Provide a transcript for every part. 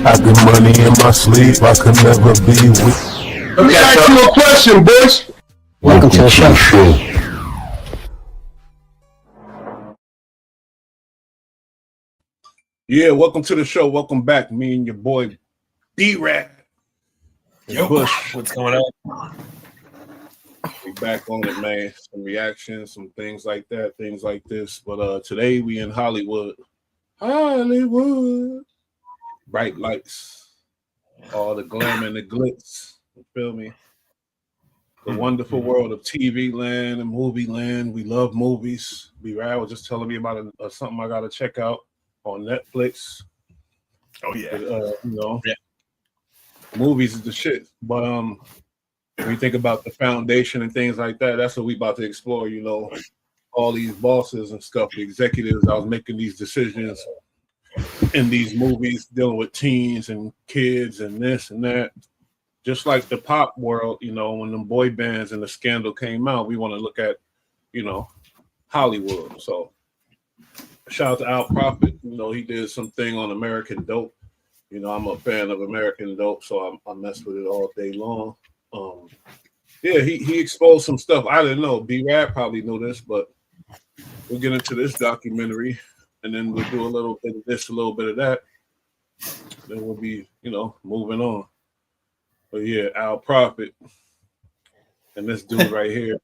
I get money in my sleep, I could never be weak. Let me ask you a question, boys. Welcome to the show. Yeah, welcome to the show. Welcome back. Me and your boy BullRad. Yo, Bush. what's going on? We back on it, man. Some reactions, some things like that, things like this. But today we in Hollywood. Hollywood. Bright lights. All the glam and the glitz. You feel me? The wonderful world of TV land and movie land. We love movies. BullRad was just telling me about something I got to check out on Netflix. Oh yeah, movies is the shit. But when you think about the foundation and things like that, that's what we about to explore. You know, all these bosses and stuff, the executives. I was making these decisions in these movies, dealing with teens and kids and this and that. Just like the pop world, you know, when the boy bands and the scandal came out, we want to look at, you know, Hollywood. So shout out to Al Prophet. You know, he did something on American Dope. You know, I'm a fan of American Dope, so I mess with it all day long. Yeah, he exposed some stuff. I didn't know. BullRad probably knew this, but we'll get into this documentary, and then we'll do a little bit of this, a little bit of that. Then we'll be, you know, moving on. But yeah, Al Prophet and this dude right here.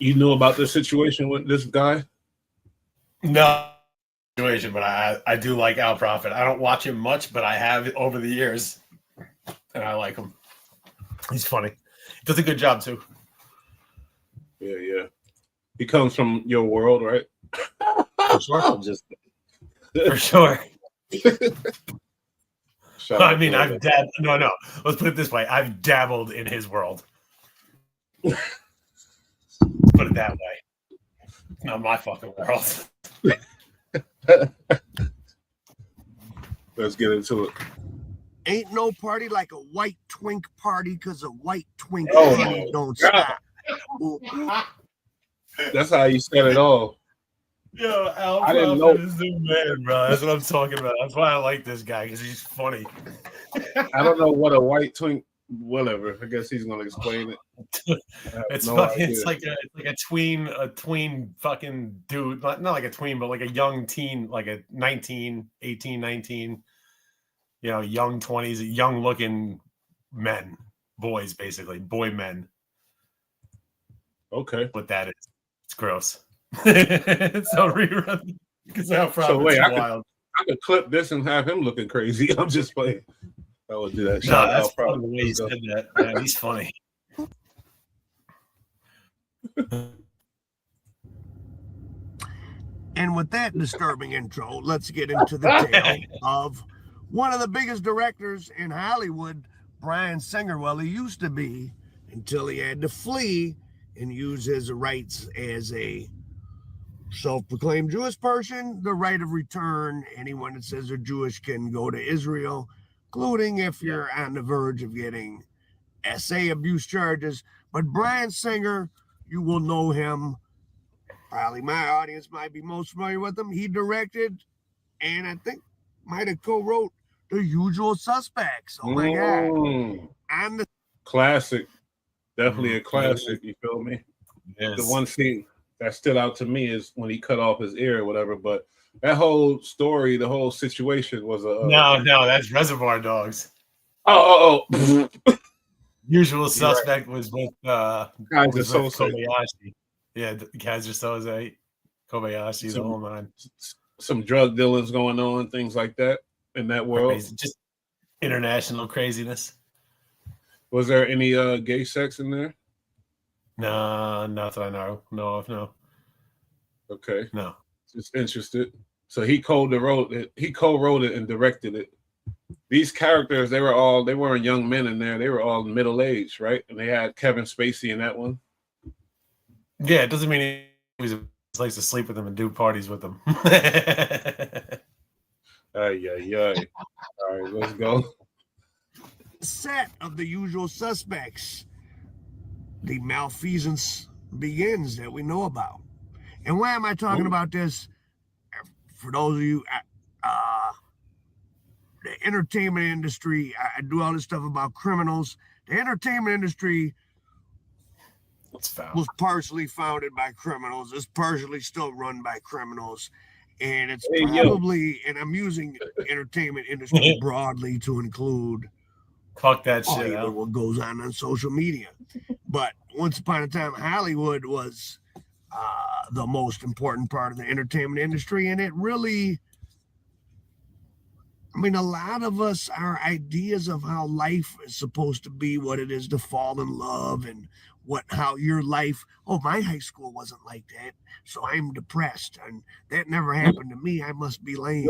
You knew about this situation with this guy? No situation, but I do like Al Prophet. I don't watch him much, but I have over the years, and I like him. He's funny. He does a good job too. Yeah. He comes from your world, right? For sure. For sure. I mean, I've dabbled. No. Let's put it this way: I've dabbled in his world. Put it that way. It's not my fucking world. Let's get into it. Ain't no party like a white twink party, because a white twink party don't stop. That's how you said it all. Yo, Al Prophet is the man, bro. That's what I'm talking about. That's why I like this guy, because he's funny. I don't know what a white twink, whatever. I guess he's gonna explain it. It's fucking. It's like a tween fucking dude. Not like a tween, but like a young teen, like a 19, 19. You know, young 20s, young looking men, boys, basically, boy men. Okay, what that is? It's gross. It's so rerun because Al Prophet's so wait, wild. I could clip this and have him looking crazy. I'm just playing. I would do that. No, that's probably the way he said that. Man, he's funny. And with that disturbing intro, let's get into the tale of one of the biggest directors in Hollywood, Bryan Singer. Well, he used to be, until he had to flee and use his rights as a self-proclaimed Jewish person, the right of return. Anyone that says they're Jewish can go to Israel, including if you're on the verge of getting SA abuse charges. But Bryan Singer, you will know him. Probably my audience might be most familiar with him. He directed, and I think might have co-wrote The Usual Suspects. Oh my God. And the classic. Definitely a classic, you feel me? Yes. The one scene that stood out to me is when he cut off his ear or whatever, but that whole story, the whole situation was a... No, that's Reservoir Dogs. Oh. Usual Suspect was with Kaiser Kobayashi. Yeah, Kaiser Soze, Kobayashi, the whole nine. Some drug dealings going on, things like that in that world. Crazy. Just international craziness. Was there any gay sex in there? No, not that I know. No. Okay. No. Just interested. So he co-wrote it. He co-wrote it and directed it. These characters, they weren't young men in there. They were all middle-aged, right? And they had Kevin Spacey in that one. Yeah, it doesn't mean he likes to sleep with them and do parties with them. All right, let's go. Set of The Usual Suspects, the malfeasance begins that we know about. And why am I talking about this? For those of you the entertainment industry, I do all this stuff about criminals. The entertainment industry was partially founded by criminals. It's partially still run by criminals. And it's probably, and I'm using entertainment industry broadly to include fuck that shit out. What goes on social media. But once upon a time, Hollywood was the most important part of the entertainment industry. And it really, I mean, a lot of us, our ideas of how life is supposed to be, what it is to fall in love, and how your life, my high school wasn't like that, so I'm depressed, and that never happened to me, I must be lame.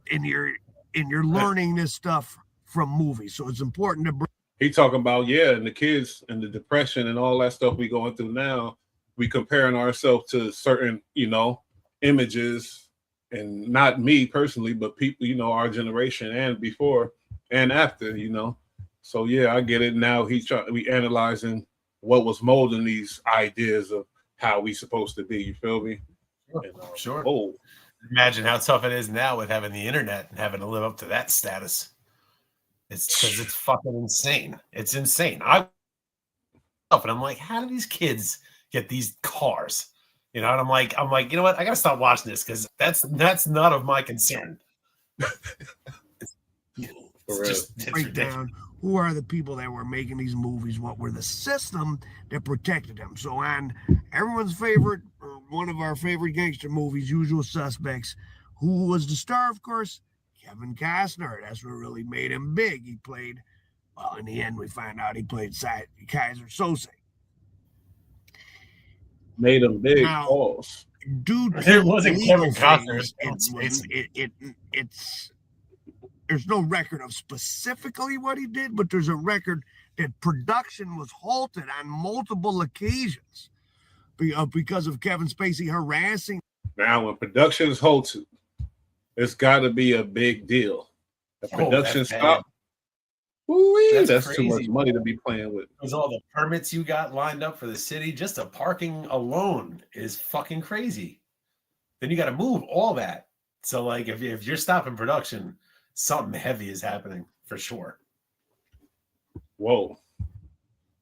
And you're learning this stuff from movies, so it's important to bring. He talking about, and the kids and the depression and all that stuff we going through now, we comparing ourselves to certain, images, and not me personally, but people, our generation and before and after, So I get it now. We analyzing what was molding these ideas of how we supposed to be. You feel me? Sure. Imagine how tough it is now with having the internet and having to live up to that status. It's because it's fucking insane. It's insane. And I'm like, how do these kids get these cars? And I'm like, you know what? I gotta stop watching this because that's none of my concern. It's ridiculous. Who are the people that were making these movies? What were the system that protected them? So on everyone's favorite, or one of our favorite gangster movies, Usual Suspects, who was the star, of course? Kevin Costner. That's what really made him big. He played, in the end, we find out he played Kaiser Sose. Made him big. Now, it wasn't Kevin Costner. There's no record of specifically what he did, but there's a record that production was halted on multiple occasions because of Kevin Spacey harassing. Now, when production is halted, it's got to be a big deal. The production stopped. That's too much money to be playing with. Because all the permits you got lined up for the city, just the parking alone is fucking crazy. Then you got to move all that. So, like, if you're stopping production, something heavy is happening for sure. Whoa.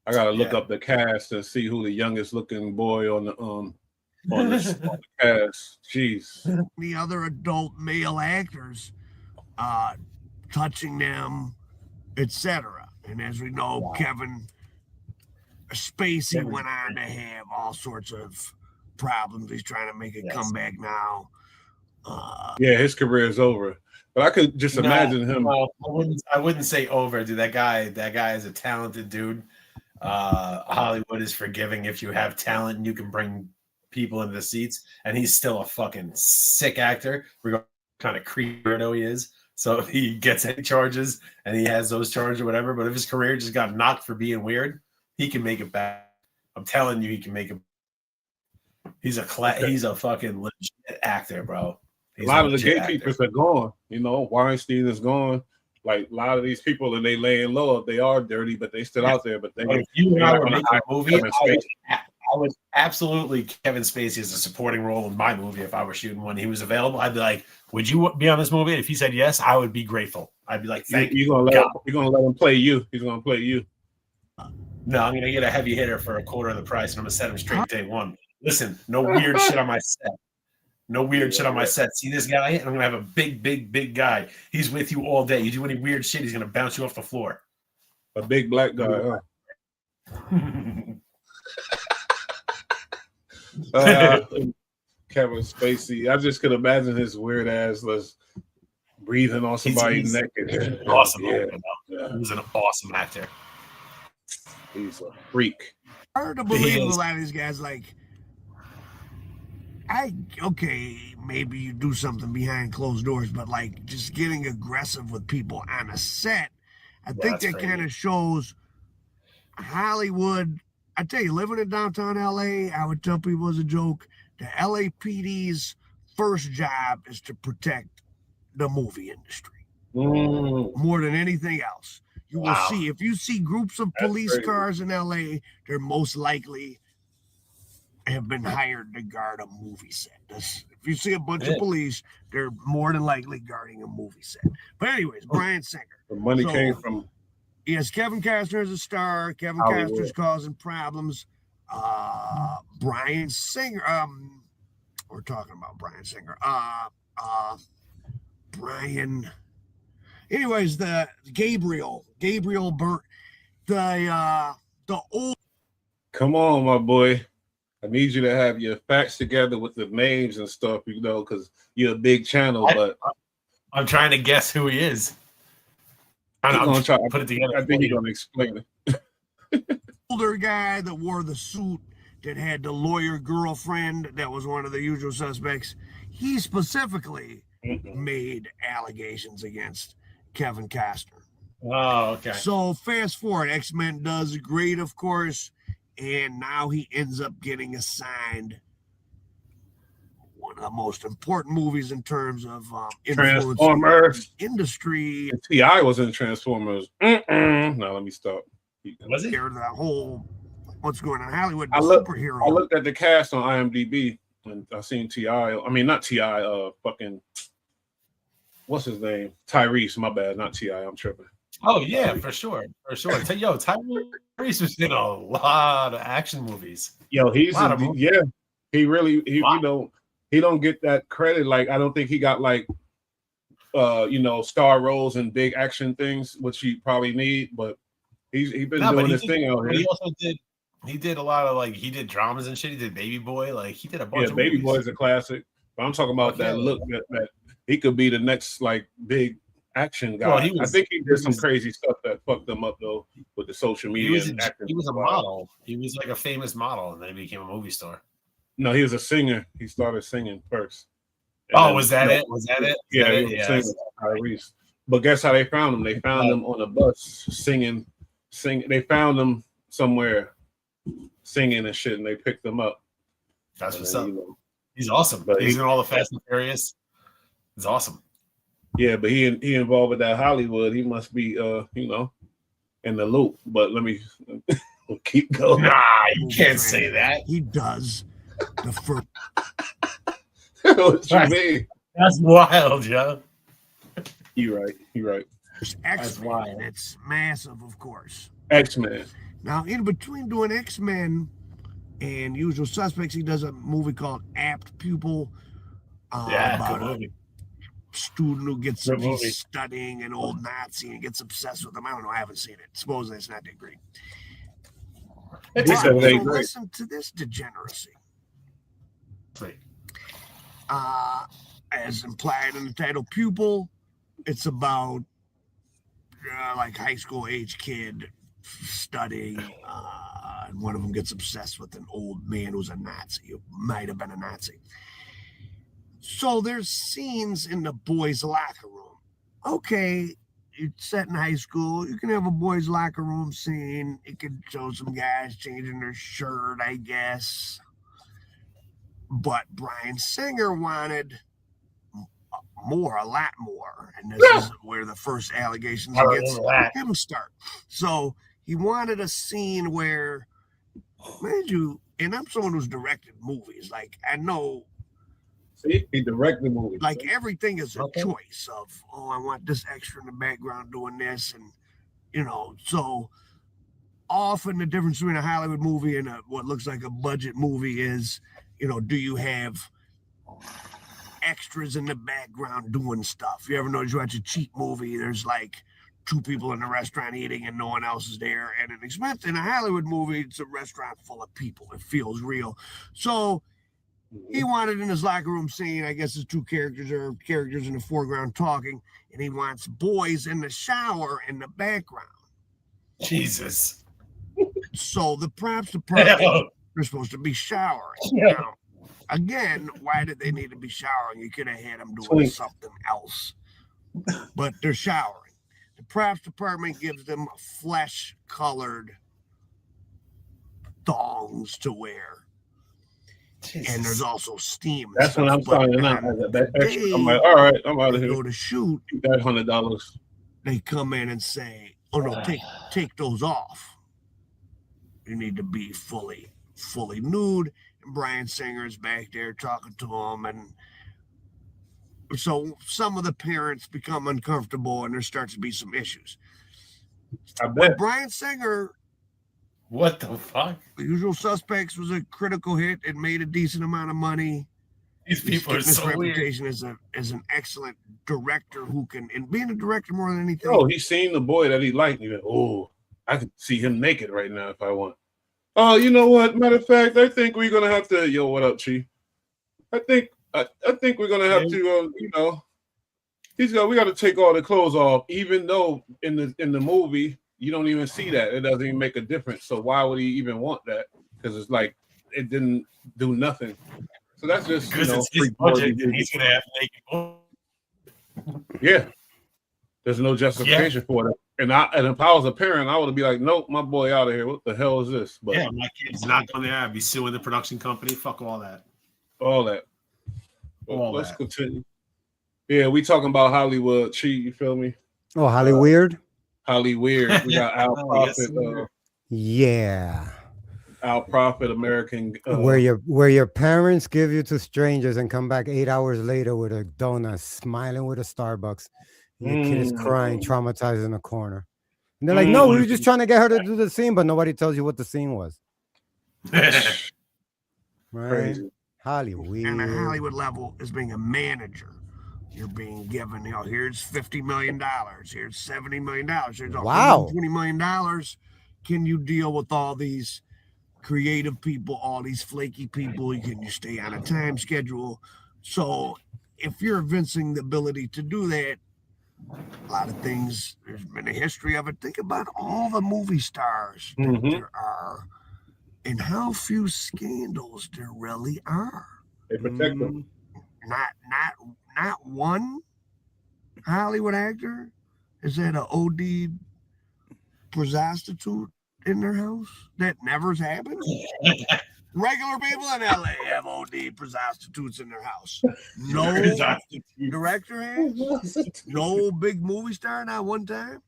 I gotta look up the cast and see who the youngest looking boy on the cast. Jeez. The other adult male actors touching them, etc. And as we know, Kevin Spacey went on to have all sorts of problems. He's trying to make a comeback now. His career is over. But I could just imagine him. I wouldn't say over, dude. That guy is a talented dude. Hollywood is forgiving if you have talent and you can bring people into the seats. And he's still a fucking sick actor, regardless of what kind of creep weirdo he is. So if he gets any charges and he has those charges or whatever, but if his career just got knocked for being weird, he can make it back. I'm telling you, he can make it. He's a fucking legit actor, bro. A lot of the gatekeepers are gone. Weinstein is gone. Like a lot of these people, and they laying low. They are dirty, but they still out there. But if you and I were making a movie, I would absolutely Kevin Spacey as a supporting role in my movie if I were shooting one. He was available. I'd be like, "Would you be on this movie?" And if he said yes, I would be grateful. I'd be like, "Thank you." You're gonna let him play you. He's gonna play you. No, I'm gonna get a heavy hitter for a quarter of the price, and I'm gonna set him straight day one. Listen, no weird shit on my set. No weird shit on my set. See this guy? I'm going to have a big guy. He's with you all day. You do any weird shit, he's going to bounce you off the floor. A big black guy. Kevin Spacey. I just could imagine his weird ass was breathing on somebody's neck. Awesome. He was an awesome actor. He's a freak. Hard to believe a lot of these guys maybe you do something behind closed doors, but like just getting aggressive with people on a set, I think that kind of shows Hollywood. I tell you, living in downtown LA, I would tell people as a joke, the LAPD's first job is to protect the movie industry more than anything else. You will see, if you see groups of police cars in LA, they're most likely have been hired to guard a movie set. If you see a bunch of police, they're more than likely guarding a movie set. But anyways, Bryan Singer. The money came from. Yes, Kevin Costner is a star. Kevin Hollywood. Costner's causing problems. Bryan Singer. We're talking about Bryan Singer. Brian. Anyways, the Gabriel Burt, the old. Come on, my boy. I need you to have your facts together with the names and stuff, you know, because you're a big channel. But I'm trying to guess who he is. I'm gonna try to put it together. I think you're gonna explain it. Older guy that wore the suit that had the lawyer girlfriend that was one of the usual suspects. He specifically made allegations against Kevin Costner. Oh, okay. So fast forward, X-Men does great, of course, and now he ends up getting assigned one of the most important movies in terms of Transformers industry. T.I. was in Transformers. No, let me stop. Was he? The whole what's going on in Hollywood? I Superhero. looked at the cast on IMDb and I seen T.I. I mean, not T.I. Fucking what's his name? Tyrese. My bad, not T.I. I'm tripping. Oh yeah, for sure. Yo, Tyrese was in a lot of action movies. Yo, he really you know, he don't get that credit. Like I don't think he got like you know, star roles and big action things, which he probably need, but he's been doing this thing out here. He also did a lot of he did dramas and shit. He did Baby Boy, he did a bunch of Baby movies. Boy is a classic. But I'm talking about that look that he could be the next big action guy. Well, I think he did some crazy stuff that fucked him up though with the social media. He was a model. He was like a famous model, and then he became a movie star. No, he was a singer. He started singing first. Was that it? Was that it? Yeah, he was a singer, Tyrese. But guess how they found him? They found him on a bus singing. They found him somewhere singing and shit, and they picked him up. That's what's up. He's awesome. But he's in all the Fast and Furious. It's awesome. Yeah, but he involved with that Hollywood. He must be you know, in the loop. But let me keep going. Nah, you can't say that. He does the first. What you mean? That's wild, Joe. You're right. X-Men. It's massive, of course. X-Men. Now, in between doing X-Men and Usual Suspects, he does a movie called Apt Pupil. About a student who gets he's studying an old Nazi and gets obsessed with him. I don't know. I haven't seen it. Supposedly it's not that great. Listen to this degeneracy. As implied in the title, Pupil. It's about high school age kid studying, and one of them gets obsessed with an old man who's a Nazi, who might have been a Nazi. So there's scenes in the boys' locker room. Okay, it's set in high school. You can have a boys' locker room scene. You can show some guys changing their shirt, I guess. But Bryan Singer wanted a lot more. And this is where the first allegations against him start. So he wanted a scene where, mind you, and I'm someone who's directed movies. I know. See, he directed movies. Everything is a choice of, I want this extra in the background doing this. And, so often the difference between a Hollywood movie and what looks like a budget movie is, do you have extras in the background doing stuff? You ever notice you watch a cheap movie, there's two people in the restaurant eating and no one else is there. And in a Hollywood movie, it's a restaurant full of people. It feels real. So he wanted in his locker room scene, I guess his two characters are characters in the foreground talking, and he wants boys in the shower in the background. Jesus. So the props department, they're supposed to be showering. Now, again, why did they need to be showering? You could have had them doing something else. But they're showering. The props department gives them flesh-colored thongs to wear. Jesus. And there's also steam. That's when I'm signing out. That extra. I'm like, all right, I'm out of here. Go to shoot. Keep that $100. They come in and say, "Oh no, take those off. You need to be fully nude." And Bryan Singer's back there talking to him, and So some of the parents become uncomfortable and there starts to be some issues. I With bet. Bryan Singer, What the fuck? The Usual Suspects was a critical hit. It made a decent amount of money. These He's people are getting this so weird. reputation as an excellent director who can, and being a director more than anything. Oh, he's seen the boy that he liked. He went, oh, I can see him naked right now if I want. Oh, you know what? Matter of fact, I think we're gonna have to. Yo, what up, Chief? I think we're gonna have to. We got to take all the clothes off, even though in the movie you don't even see that. It doesn't even make a difference. So why would he even want that? Because it's like it didn't do nothing. So that's just Because it's his budget and he's gonna have naked. Yeah. There's no justification for it. And if I was a parent, I would be like, nope, my boy out of here. What the hell is this? But yeah, my kid's not going there. I'd be suing the production company. Fuck all that. All that. All Let's that. continue. Yeah, we talking about Hollywood cheat, you feel me? Oh, Hollyweird? Hollyweird. We got Al Prophet. Yeah. Al Prophet, American. Where your parents give you to strangers and come back 8 hours later with a donut, smiling with a Starbucks. And your kid is crying, traumatized in a corner. And they're like, no, we were just trying to get her to do the scene, but nobody tells you what the scene was. Right? Crazy. Hollywood. And the Hollywood level is being a manager. You're being given, here's $50 million, here's $70 million, here's $120 million. Can you deal with all these creative people, all these flaky people? Can you stay on a time schedule? So if you're evincing the ability to do that, a lot of things, there's been a history of it. Think about all the movie stars that there are and how few scandals there really are. They protect them. Not one Hollywood actor has had an OD prostitute in their house. That never's happened. Regular people in LA have OD prostitutes in their house. No director has. No big movie star, not one time.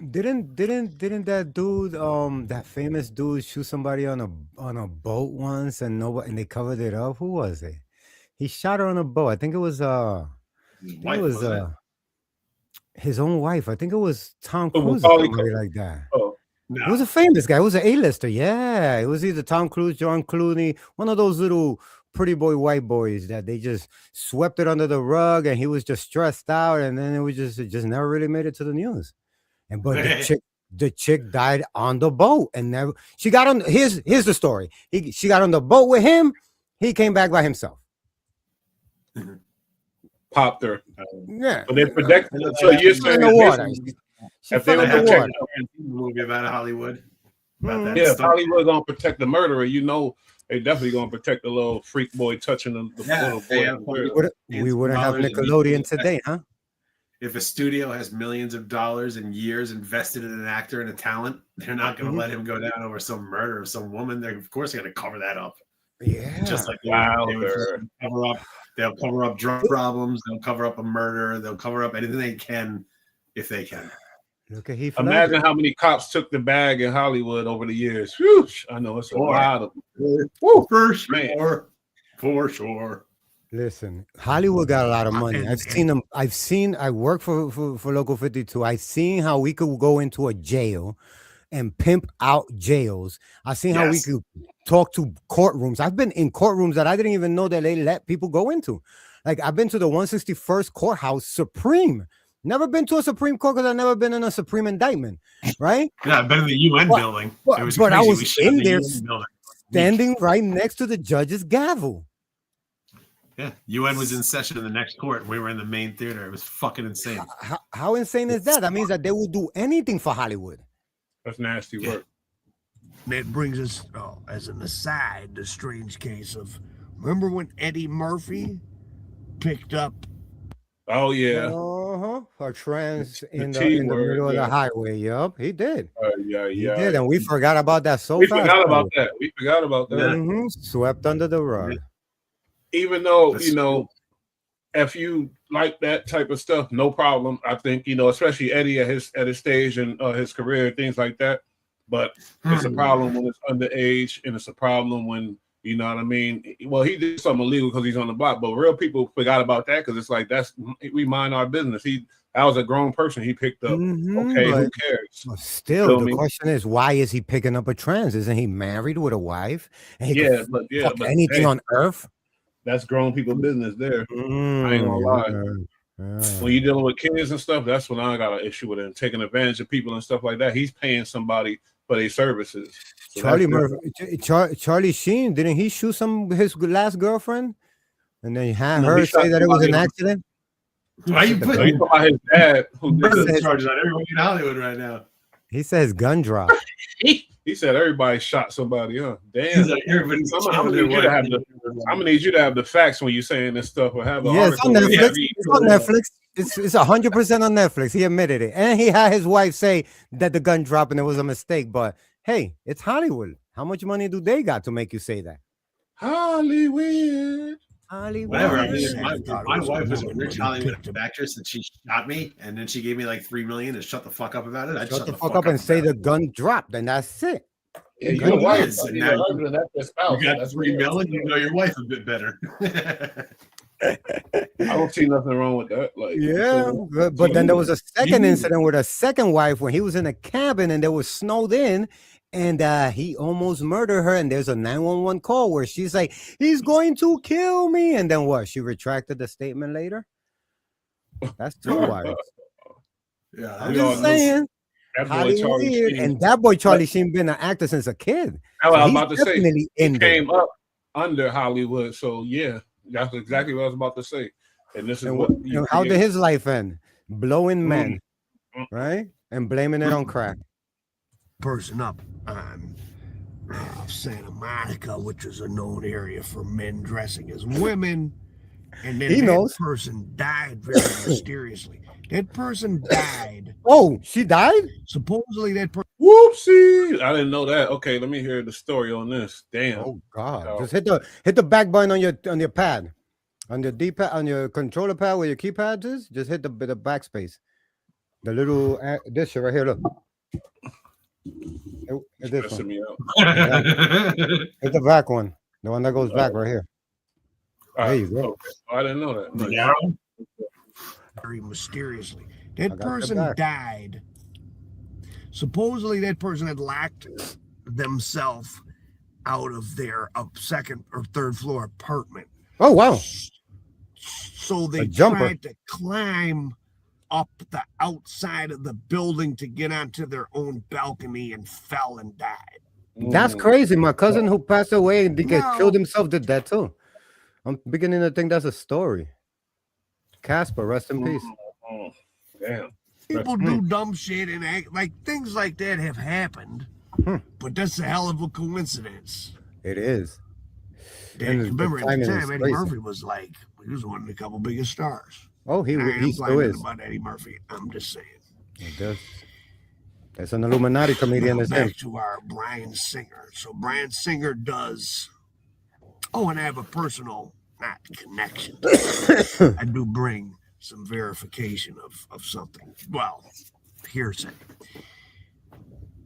Didn't that dude, that famous dude, shoot somebody on a boat once and they covered it up? Who was it? He shot her on a boat. I think it was his own wife. I think it was Tom Cruise or somebody like that. Oh. No. He was a famous guy. He was an A-lister. Yeah. It was either Tom Cruise, John Clooney, one of those little pretty boy white boys that they just swept it under the rug and he was just stressed out and then it just never really made it to the news. But the chick died on the boat and never she got on here's the story. She got on the boat with him. He came back by himself. Popped her. Yeah. But they protected her. So you're saying in the water. If they were protecting movie about Hollywood. If Hollywood gonna protect the murderer, they definitely gonna protect the little freak boy touching the little boy. We wouldn't have Nickelodeon today, huh? If a studio has millions of dollars and years invested in an actor and a talent, they're not going to let him go down over some murder of some woman. They're of course going to cover that up. Yeah, just like they'll cover up drug problems. They'll cover up a murder. They'll cover up anything they can if they can. Look at Heath Imagine how many cops took the bag in Hollywood over the years. Whew, I know it's a lot of for sure. For sure. Listen, Hollywood got a lot of money. I've seen them. I work for Local 52. I've seen how we could go into a jail and pimp out jails. I've seen how we could talk to courtrooms. I've been in courtrooms that I didn't even know that they let people go into. Like I've been to the 161st Courthouse Supreme. Never been to a Supreme Court because I've never been in a Supreme indictment, right? Yeah, I've been in the UN building. But I was in there standing right next to the judge's gavel. Yeah, UN was in session in the next court. And we were in the main theater. It was fucking insane. How insane is that? That means that they will do anything for Hollywood. That's nasty work. That brings us, as an aside, the strange case of, remember when Eddie Murphy picked up? Oh yeah. For trans in the middle of the highway. Yup, he did. He did, and we forgot about that so fast. We forgot about that. Mm-hmm. Swept under the rug. Even though, if you like that type of stuff, no problem. I think, especially Eddie at his stage and his career, things like that. But it's a problem when it's underage, and it's a problem when You know what I mean? Well, he did something illegal because he's on the block, but real people forgot about that because it's like we mind our business. That was a grown person he picked up. Okay, who cares? Still, the question is, why is he picking up a trans? Isn't he married with a wife? And he but anything on earth. That's grown people business there. I ain't gonna lie. When you're dealing with kids and stuff, that's when I got an issue with it. Taking advantage of people and stuff like that. He's paying somebody for their services. So Charlie Sheen, didn't he shoot his last girlfriend? And then he had her say that it was an accident? Why you putting his dad who charges on everybody in Hollywood right now? He says gun drop. He said everybody shot somebody, huh? Damn. Like I'm gonna need you to have the facts when you're saying this stuff or have it's on Netflix. It's on Netflix. It's 100% on Netflix. He admitted it. And he had his wife say that the gun dropped and it was a mistake. But hey, it's Hollywood. How much money do they got to make you say that? Hollywood. Whatever. I mean, my wife was a rich Hollywood actress and she shot me and then she gave me like $3 million to shut the fuck up about it. I'd shut the fuck up and say the gun dropped, and that's it. Yeah, your wife. You got $3 million, you know your wife a bit better. I don't see nothing wrong with that. Like, but then there was a second incident with a second wife when he was in a cabin and they were snowed in. And he almost murdered her. And there's a 911 call where she's like, he's going to kill me. And then what? She retracted the statement later. That's too wild. Yeah, I'm just saying. Weird. And that boy Charlie Sheen been an actor since a kid. I was about to say he came up under Hollywood. So yeah, that's exactly what I was about to say. And this is how did his life end? Blowing men, right? And blaming it on crack. Person up on Santa Monica, which is a known area for men dressing as women, and then that person died very mysteriously. That person died. Oh, she died? Supposedly that person. Whoopsie! I didn't know that. Okay, let me hear the story on this. Damn. Oh God! Just hit the back button on your pad, on your D-pad, on your controller pad where your keypad is. Just hit the backspace. The little this shit right here. Look. This one. Me out. Hit the back one, the one that goes back right here. There you go. Okay. Oh, I didn't know that. Very mysteriously, that person died. Supposedly, that person had locked themselves out of their second or third floor apartment. Oh wow! So they tried to climb up the outside of the building to get onto their own balcony and fell and died. That's crazy. My cousin who passed away and killed himself did that too. I'm beginning to think that's a story. Casper, rest in peace. Damn. People do dumb shit and act like things like that have happened, but that's a hell of a coincidence. It is. Remember at the time Eddie Murphy was like, he was one of the couple biggest stars. Oh, he still is. About Eddie Murphy, I'm just saying. It does. That's an Illuminati comedian. Back to our Bryan Singer. So Bryan Singer does. Oh, and I have a personal connection. I do bring some verification of something. Well, hearsay.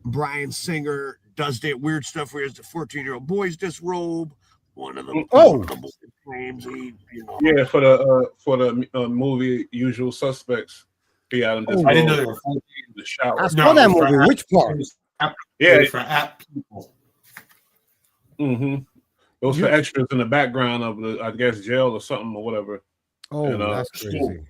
Bryan Singer does that weird stuff where he has the 14-year-old boys disrobe. One of them claims he, yeah, for the movie Usual Suspects. Yeah, I didn't know they were 14 in the shower. I saw that movie. Which part? Yeah, for app people. It was for extras in the background of the, I guess, jail or something or whatever. Oh, and, that's crazy.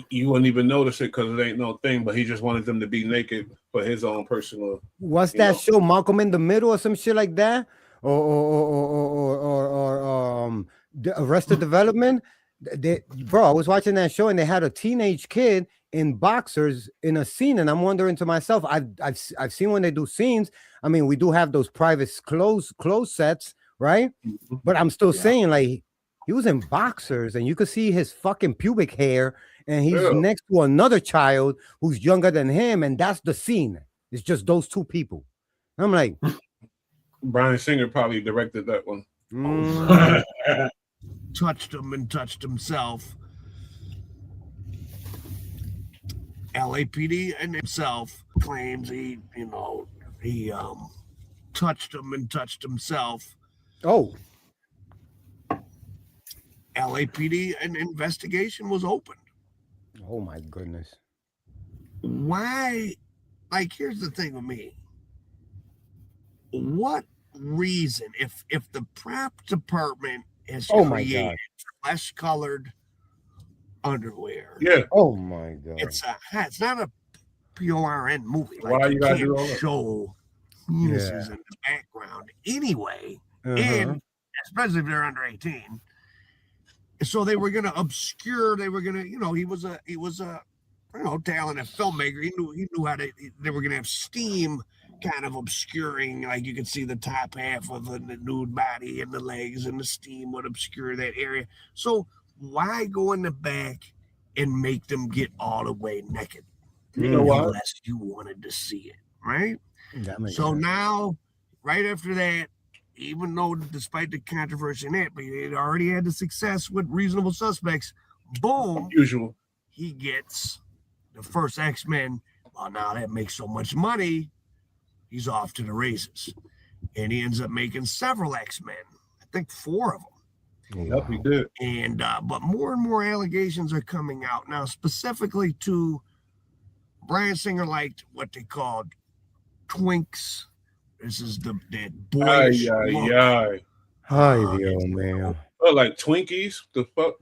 You wouldn't even notice it because it ain't no thing, but he just wanted them to be naked for his own personal. What's that show? Malcolm in the Middle or some shit like that? Or Arrested Development. Bro, I was watching that show and they had a teenage kid in boxers in a scene, and I'm wondering to myself, I've seen when they do scenes. I mean, we do have those private clothes sets, right? But I'm still saying, like, he was in boxers and you could see his fucking pubic hair, and he's next to another child who's younger than him, and that's the scene. It's just those two people. I'm like, Bryan Singer probably directed that one. Touched him and touched himself. LAPD and himself claims he touched him and touched himself. Oh, LAPD, an investigation was opened. oh my goodness. Why? Like, here's the thing with me. What reason, if the prep department has Oh my created God. flesh-colored underwear, Yeah. Oh my God. it's not a PORN movie. Why Like, you you gotta can't do all that? show penises in the background anyway, Uh-huh. and especially if they're under 18. So they were gonna obscure. They were gonna, he was a talented filmmaker. He knew how to. They were gonna have steam kind of obscuring, like you could see the top half of the nude body and the legs, and the steam would obscure that area. So why go in the back and make them get all the way naked? You know what? Unless you wanted to see it, right? That makes So sense. now, right after that, even though despite the controversy in that, but he had already had the success with Reasonable Suspects, boom, Usual. he gets the first X-Men. Well, now that makes so much money, he's off to the races. And he ends up making several X-Men. I think 4 of them. Yep, he did. And but more and more allegations are coming out now, specifically to Bryan Singer liked what they called twinks. This is that boyish look. Ay, Dios mío. Oh, like Twinkies? The fuck?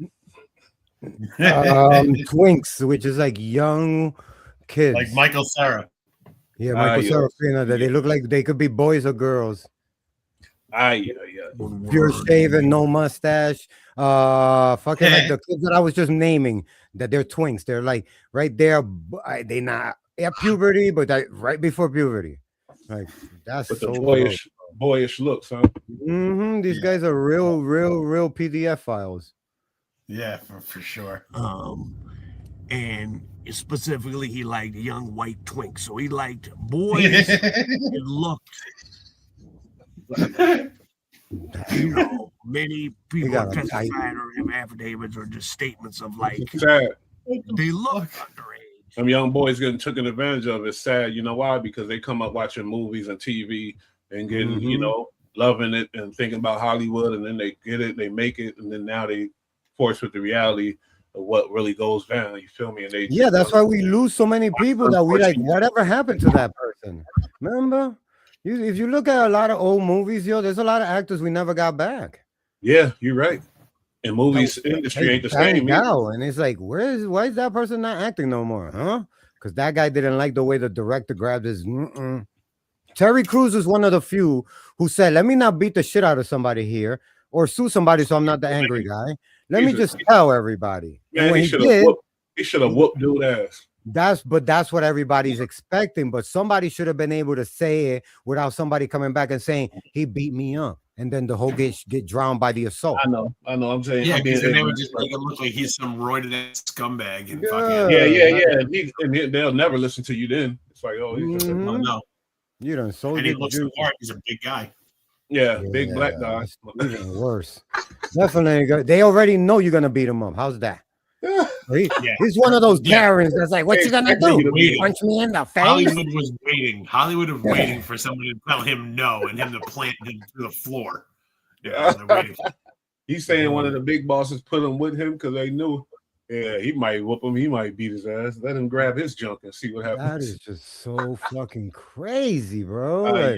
Twinks, which is like young kids. Like Michael Cera. Yeah, Michael yes. Serafina, that they look like they could be boys or girls. Yeah. Pure shaven, no mustache. Fucking like the kids that I was just naming, that they're twinks. They're like right there. They not at puberty, but right before puberty. Like that's With so the boyish looks, huh? These guys are real PDF files. Yeah, for sure. And specifically, he liked young white twinks. So he liked boys that looked. Many people have testified or have affidavits or just statements of like sad. They look underage. Some young boys getting taken advantage of. It's sad. You know why? Because they come up watching movies and TV and getting, loving it and thinking about Hollywood, and then they get it, they make it, and then now they forced with the reality of what really goes down. You feel me? And that's why we lose so many people that we like. Whatever happened to that person? Remember? If you look at a lot of old movies, there's a lot of actors we never got back. Yeah, you're right. And movies industry ain't the same. Now, and it's like, why is that person not acting no more? Huh? Because that guy didn't like the way the director grabbed his. Terry Crews is one of the few who said, "Let me not beat the shit out of somebody here or sue somebody, so I'm not the angry guy. Let me just tell everybody." Man, he should have whooped dude ass. That's what everybody's expecting. But somebody should have been able to say it without somebody coming back and saying he beat me up, and then the whole get drowned by the assault. I know. I'm saying, yeah, because then they would just make it look like he's some roided ass scumbag. And and they'll never listen to you. Then it's like, oh, no, you done sold. And he looks so hard. He's a big guy. Yeah, big black guy. Even worse. Definitely, they already know you're gonna beat him up. How's that? He's one of those Karens that's like, what you gonna do? Punch me in the face? Hollywood was waiting. Hollywood was waiting for someone to tell him no and him to plant him to the floor. Yeah, they're waiting for He's saying one of the big bosses put him with him because they knew, he might whoop him. He might beat his ass. Let him grab his junk and see what happens. That is just so fucking crazy, bro.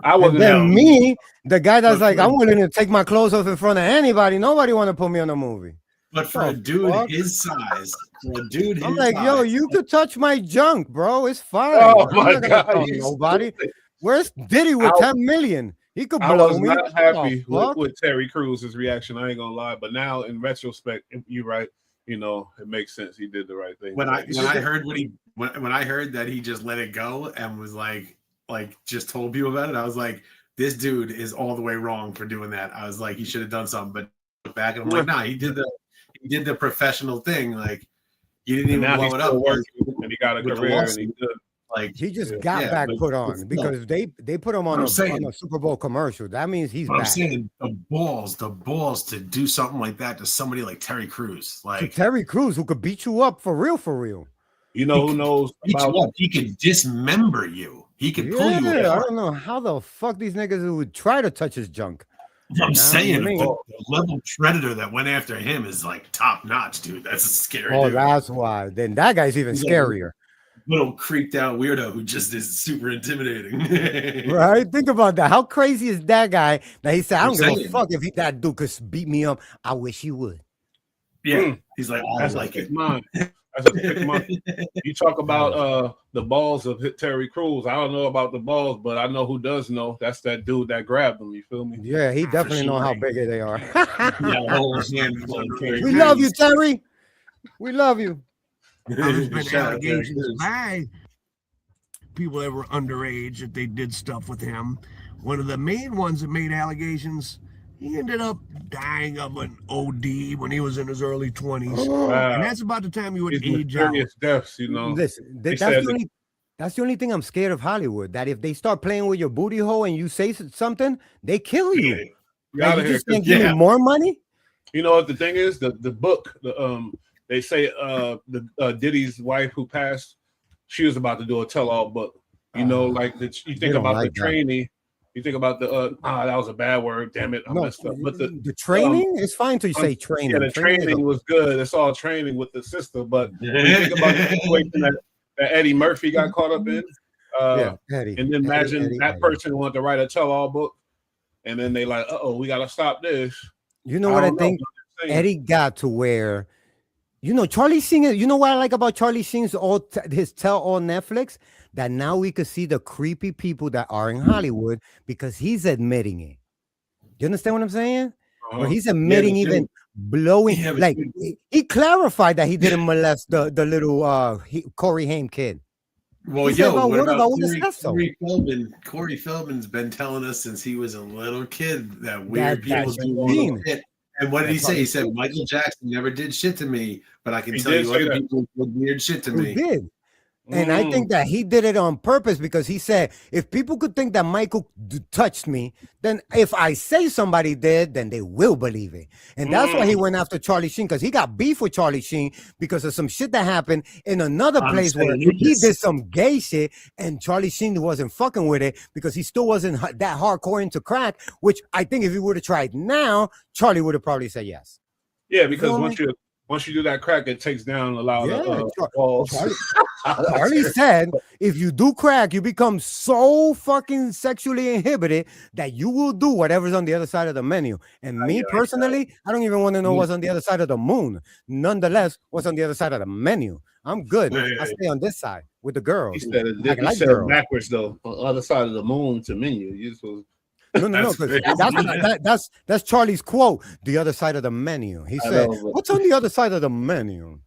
I wasn't. Then me, the guy that's like, I'm willing to take my clothes off in front of anybody. Nobody want to put me on a movie. But for a dude his size, I'm like, yo, you could touch my junk, bro. It's fine. Oh my God, nobody. Where's Diddy with 10 million? He could blow me. I was not happy with Terry Crews' reaction. I ain't gonna lie, but now in retrospect, you're right. It makes sense. He did the right thing. When I heard when I heard that he just let it go and was like just told people about it, I was like, this dude is all the way wrong for doing that. I was like, he should have done something. But back and I'm like, nah, he did the professional thing. Like, you didn't even blow it up. And he got a career, and he did. Like, he just got back put on because they put him on a Super Bowl commercial. That means he's back. I'm saying the balls to do something like that to somebody like Terry Crews. Like Terry Crews, who could beat you up for real. You know who knows about? He could dismember you. He could pull you apart. I don't know how the fuck these niggas would try to touch his junk. I'm saying the level predator that went after him is like top notch, dude. That's a scary. Oh, dude. that's why. Then that guy's even scarier. Little creeped out weirdo who just is super intimidating. Right? Think about that. How crazy is that guy that he said, I don't give a fuck if that dude could beat me up. I wish he would. Yeah. He's like, I That's like it. Mine. That's a pick month. You talk about the balls of Terry Crews. I don't know about the balls, but I know who does know. That's that dude that grabbed them. You feel me? Yeah, he definitely know how big they are. We love you, Terry. We love you. There's been allegations by people that were underage that they did stuff with him. One of the main ones that made allegations, he ended up dying of an OD when he was in his early 20s. And that's about the time he would age out. Deaths, you know. Listen, that's the only thing I'm scared of Hollywood, that if they start playing with your booty hole and you say something, they kill you. Like, you just can't give me more money? You know what the thing is? The book, they say Diddy's wife who passed, she was about to do a tell-all book. You know, like you think about the training. You think about the that was a bad word, damn it, I messed up. But the training, it's fine to say training. Yeah, the training was good. It's all training with the sister. But when you think about the situation that Eddie Murphy got caught up in, Eddie, and then imagine that person wanted to write a tell-all book, and then they like, we gotta stop this. You know what I think? Eddie got to where, you know, Charlie Sheen. You know what I like about Charlie Sheen's his tell-all Netflix? That now we could see the creepy people that are in Hollywood because he's admitting it. You understand what I'm saying? Where he's admitting even blowing, like he clarified that he didn't molest the little Corey Haim kid. Well, what about Corey Feldman's been telling us since he was a little kid that weird people do weird shit. And what did he say? He said Michael Jackson never did shit to me, but I can tell you other people did weird shit to me. He did. And I think that he did it on purpose because he said, if people could think that Michael touched me, then if I say somebody did, then they will believe it. And that's why he went after Charlie Sheen, because he got beef with Charlie Sheen because of some shit that happened in another place where he did some gay shit and Charlie Sheen wasn't fucking with it because he still wasn't that hardcore into crack, which I think if he would have tried now, Charlie would have probably said yes. Yeah, because once you do that crack, it takes down a lot of balls. Charlie said, if you do crack, you become so fucking sexually inhibited that you will do whatever's on the other side of the menu. And me personally, I don't even want to know what's on the other side of the moon. Nonetheless, what's on the other side of the menu? I'm good. I stay on this side with the girls. He said it backwards though. On the other side of the moon to menu. You're supposed No. That's Charlie's quote. The other side of the menu. He said, "What's on the other side of the menu?"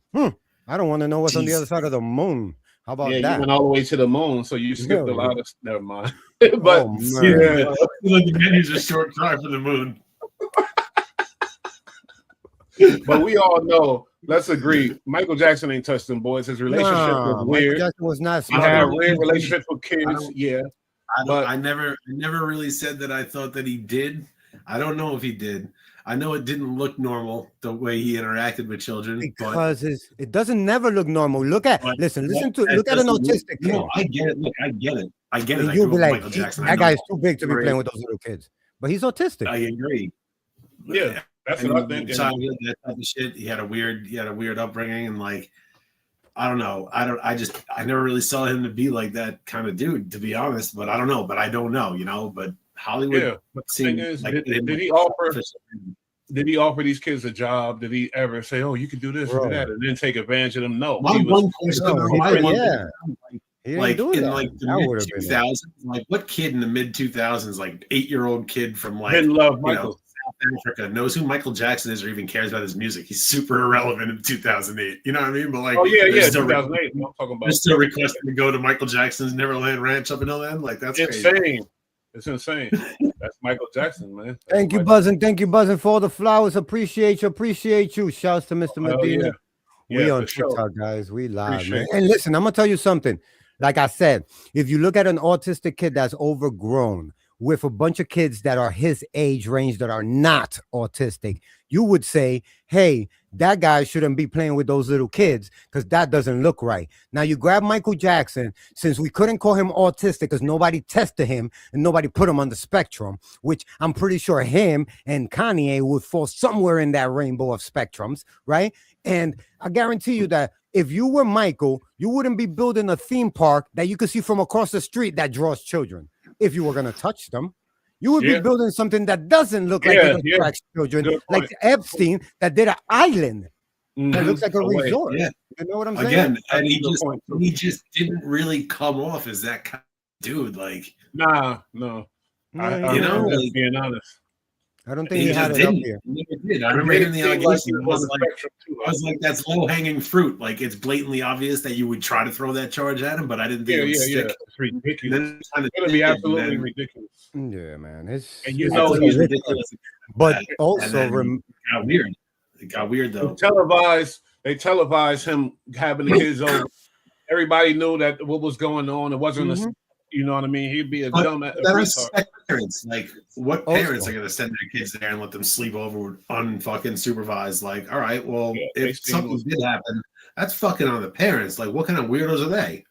I don't want to know what's on the other side of the moon. How about that? You went all the way to the moon, so you skipped a lot of. Never mind. But the menu's a short drive for the moon. But we all know. Let's agree. Michael Jackson ain't touched them boys. His relationship was weird. Michael Jackson was not. He had weird relationships with kids. I never really said that I thought that he did. I don't know if he did. I know it didn't look normal the way he interacted with children because it doesn't never look normal. Look at look at an autistic kid. No, I get it. Look, I get it. And you'll be like, that guy is too big to be playing with those little kids, but he's autistic. I agree. Yeah, that's what I think. Childhood, that type of shit. He had a weird upbringing, and like, I don't know. I never really saw him to be like that kind of dude, to be honest. But I don't know. But I don't know, you know. But Hollywood. Yeah, but the thing is, did he offer these kids a job? Did he ever say, "Oh, you can do this and do that," and then take advantage of them? No. Like in like the mid 2000s, like what kid in the mid 2000s, like 8-year-old kid from like didn't love Michael. South Africa knows who Michael Jackson is or even cares about his music. He's super irrelevant in 2008. You know what I mean? But like, 2008. I'm talking about. They're still requesting to go to Michael Jackson's Neverland Ranch up in L.A. Like that's insane. Crazy. It's insane. That's Michael Jackson, man. Thank you, Buzzin'. Thank you, Buzzin', for all the flowers. Appreciate you. Shouts to Mr. Medina. We on TikTok, guys. We live, man. And listen, I'm gonna tell you something. Like I said, if you look at an autistic kid that's overgrown with a bunch of kids that are his age range that are not autistic, you would say, hey, that guy shouldn't be playing with those little kids because that doesn't look right. Now you grab Michael Jackson, since we couldn't call him autistic because nobody tested him and nobody put him on the spectrum, which I'm pretty sure him and Kanye would fall somewhere in that rainbow of spectrums, right? And I guarantee you that if you were Michael, you wouldn't be building a theme park that you could see from across the street that draws children if you were going to touch them. You would be building something that doesn't look like it attracts children, like Epstein that did an island that looks like a resort. Yeah. You know what I'm saying? Again, and he just didn't really come off as that kind of dude. Like, no. I'm just being honest. I don't think he had it up here. He never did. I remember reading the allegation. I was like, that's low hanging fruit. Like, it's blatantly obvious that you would try to throw that charge at him, but I didn't think it would stick. Yeah. It's ridiculous. It's going to be absolutely ridiculous. Yeah, man. And you know he's ridiculous. But also, it got weird. It got weird though. They televised him having the kids over. Everybody knew that what was going on. It wasn't a, you know what I mean? He'd be a dumb parents. Like, what parents are going to send their kids there and let them sleep over unfucking supervised? Like, all right, well, if something did happen, that's fucking on the parents. Like, what kind of weirdos are they?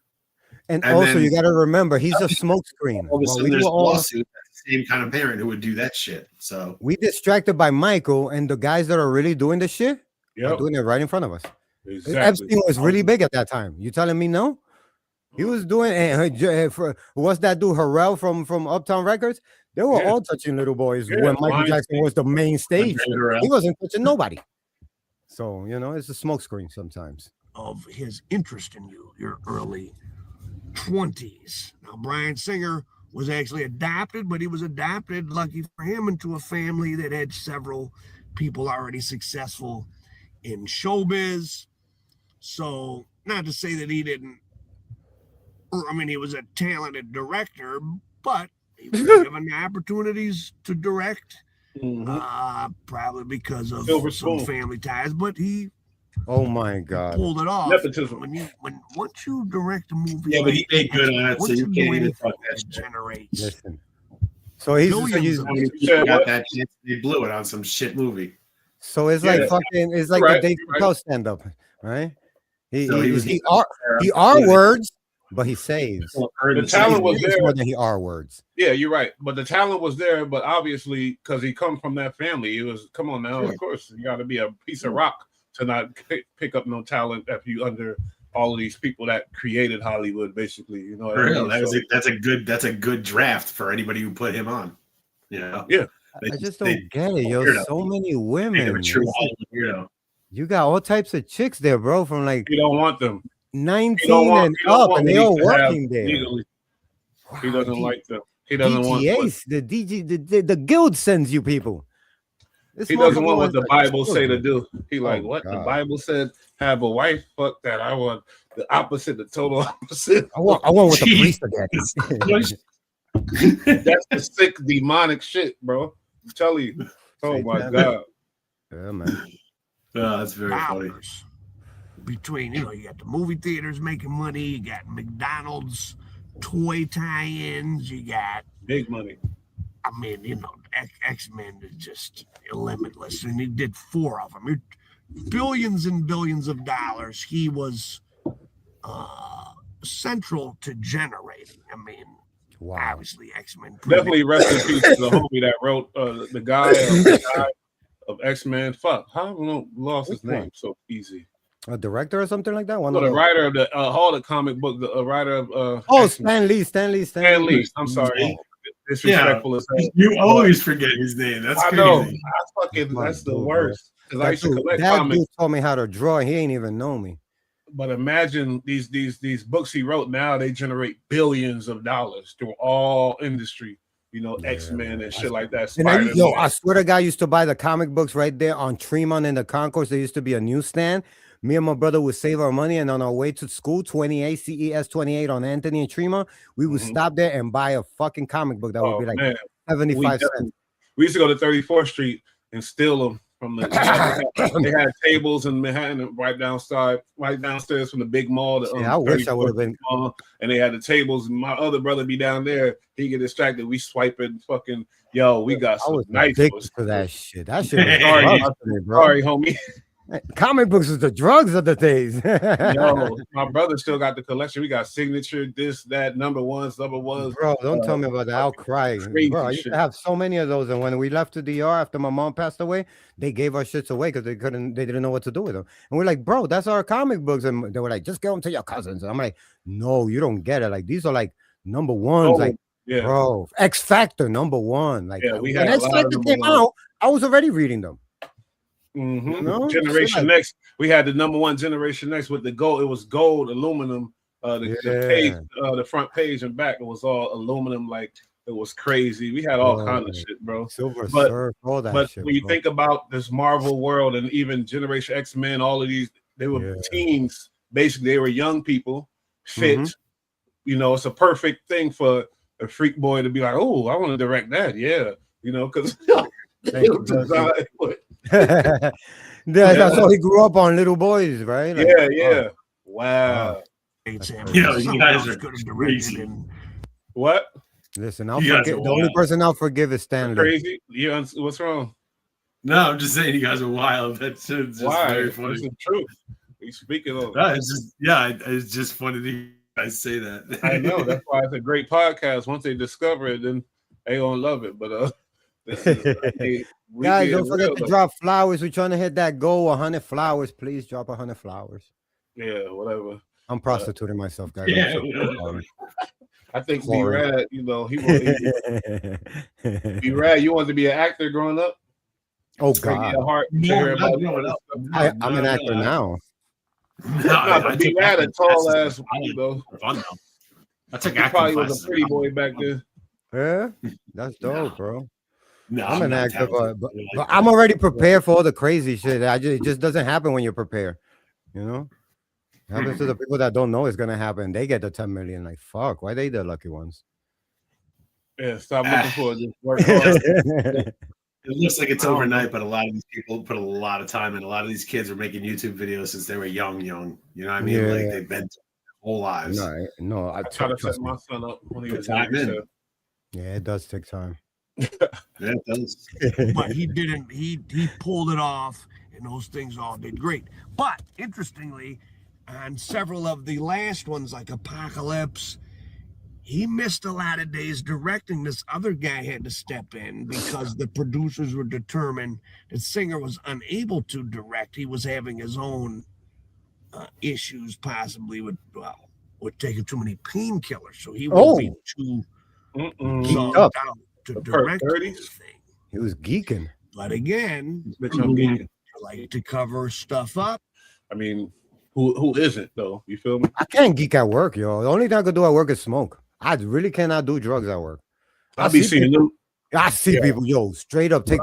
And also, you got to remember, he's a smokescreen. All of a sudden, there's a lawsuit. The same kind of parent who would do that shit. So we distracted by Michael, and the guys that are really doing this shit are doing it right in front of us. Exactly. Epstein was really big at that time. You telling me no? He was doing what's that dude Harrell from Uptown Records? They were all touching little boys when Michael Jackson was the main stage. He wasn't touching nobody. So it's a smokescreen sometimes. Of his interest in you, your early 20s. Now, Bryan Singer was actually adopted, but he was adopted, lucky for him, into a family that had several people already successful in showbiz. So, not to say that he didn't, he was a talented director, but he was given the opportunities to direct, probably because of some family ties, but he oh my God! pulled it off. Once you direct a movie, but he made good on it, so you can't even fuck that generates. Listen. So he's got that chance. He blew it on some shit movie. So it's like fucking. It's like the Dave Chappelle stand up, right? He R words, but he saves. The talent was there more than he R words. Yeah, you're right. But the talent was there. But obviously, because he comes from that family, it was come on now. Of course, you got to be a piece of rock to not pick up no talent if you under all of these people that created Hollywood, basically. You know, that's a good draft for anybody who put him on. Yeah. I just don't get it, yo. So many women. You got all types of chicks there, bro. From like you don't want them 19 and up, and they all working there. He doesn't like them. He doesn't want the guild sends you people. He doesn't want what the Bible say to do. He like what the Bible said. Have a wife. Fuck that. I want the opposite, the total opposite. I want what the priest again. That's the sick demonic shit, bro. I'm telling you. Oh my God. Yeah, man. That's very funny. Between you got the movie theaters making money, you got McDonald's toy tie-ins, you got big money. I mean, X-Men is just limitless, and he did 4 of them. Billions and billions of dollars. He was central to generating. I mean, obviously X-Men. Definitely rest in peace to the homie that wrote the guy of X-Men. Fuck, how have I lost his name so easy? A director or something like that? The writer of all the comic book, the writer of Stan Lee. I'm sorry. Disrespectful as hell. You always forget his name. That's crazy. I know. That's the worst. Because I used to collect comics. Dude told me how to draw. He ain't even know me. But imagine these books he wrote. Now they generate billions of dollars through all industry. X-Men and shit like that. I swear to God, I used to buy the comic books right there on Tremont in the concourse. There used to be a newsstand. Me and my brother would save our money, and on our way to school, 28 CES 28 on Anthony and Tremont, we would stop there and buy a fucking comic book that would be like 75 cents. We used to go to 34th Street and steal them From the they had tables in Manhattan right downstairs from the big mall. I wish I would have been. Mall, and they had the tables. And my other brother be down there. He get distracted. We swiping fucking. Yo, we got some nice for that shit. That shit was sorry, homie. Comic books is the drugs of the days. Yo, my brother still got the collection. We got signature, this, that, number ones. Bro, don't tell me about that. I'll cry. Bro, I used to have so many of those. And when we left the DR after my mom passed away, they gave our shits away because they didn't know what to do with them. And we're like, bro, that's our comic books. And they were like, just give them to your cousins. And I'm like, no, you don't get it. Like, these are like number ones. Like, bro, X Factor number one. Like, we had when X Factor came out, I was already reading them. Mm-hmm. You know? Generation Next. We had the number one Generation Next with the gold. It was gold aluminum. The page, the front page and back, it was all aluminum. Like it was crazy. We had all kind of shit, bro. Silver Surf, all that. But shit, when you think about this Marvel world and even Generation X-Men, all of these, they were teens. Basically, they were young people, fit. You know, it's a perfect thing for a freak boy to be like, oh, I want to direct that. Yeah, you know, because that's how he grew up on Little Boys, right? Like, wow. You guys are crazy. What? Listen, the only person I'll forgive is Stanley. Crazy? Yeah, what's wrong? No, I'm just saying you guys are wild. That's just very funny. It's the truth. He's speaking of it's just funny to you guys say that. I know. That's why it's a great podcast. Once they discover it, then they gonna love it. But guys, don't forget to drop flowers. We're trying to hit that goal. 100 flowers, please. Drop 100 flowers. Yeah, whatever. I'm prostituting myself, guys. Yeah, I think BullRad, you know, BullRad, you wanted to be an actor growing up? Oh God, I'm an actor now. BullRad a tall ass, you know. I took he probably was a pretty boy back then. Yeah, that's dope, bro. No, I'm an actor, but I'm already prepared for all the crazy shit. It just doesn't happen when you're prepared, you know. It happens to the people that don't know it's gonna happen. They get the 10 million. Like, fuck, why they the lucky ones? Yeah, stop looking for it. Work hard. It looks like it's overnight, but a lot of these people put a lot of time in. A lot of these kids are making YouTube videos since they were young. You know what I mean? Like they've been their whole lives. No, I try to set my son up when he was young. Yeah, it does take time. Yeah, it does. But he didn't. He pulled it off, and those things all did great. But interestingly, on several of the last ones, like Apocalypse, he missed a lot of days directing. This other guy had to step in because the producers were determined that Singer was unable to direct. He was having his own issues, possibly with taking too many painkillers, so he would be too zoned out to direct this thing. He was geeking. But again, I like to cover stuff up. I mean, who isn't though? You feel me? I can't geek at work, yo. The only thing I could do at work is smoke. I really cannot do drugs at work. I be seeing them. I see people, yo, straight up take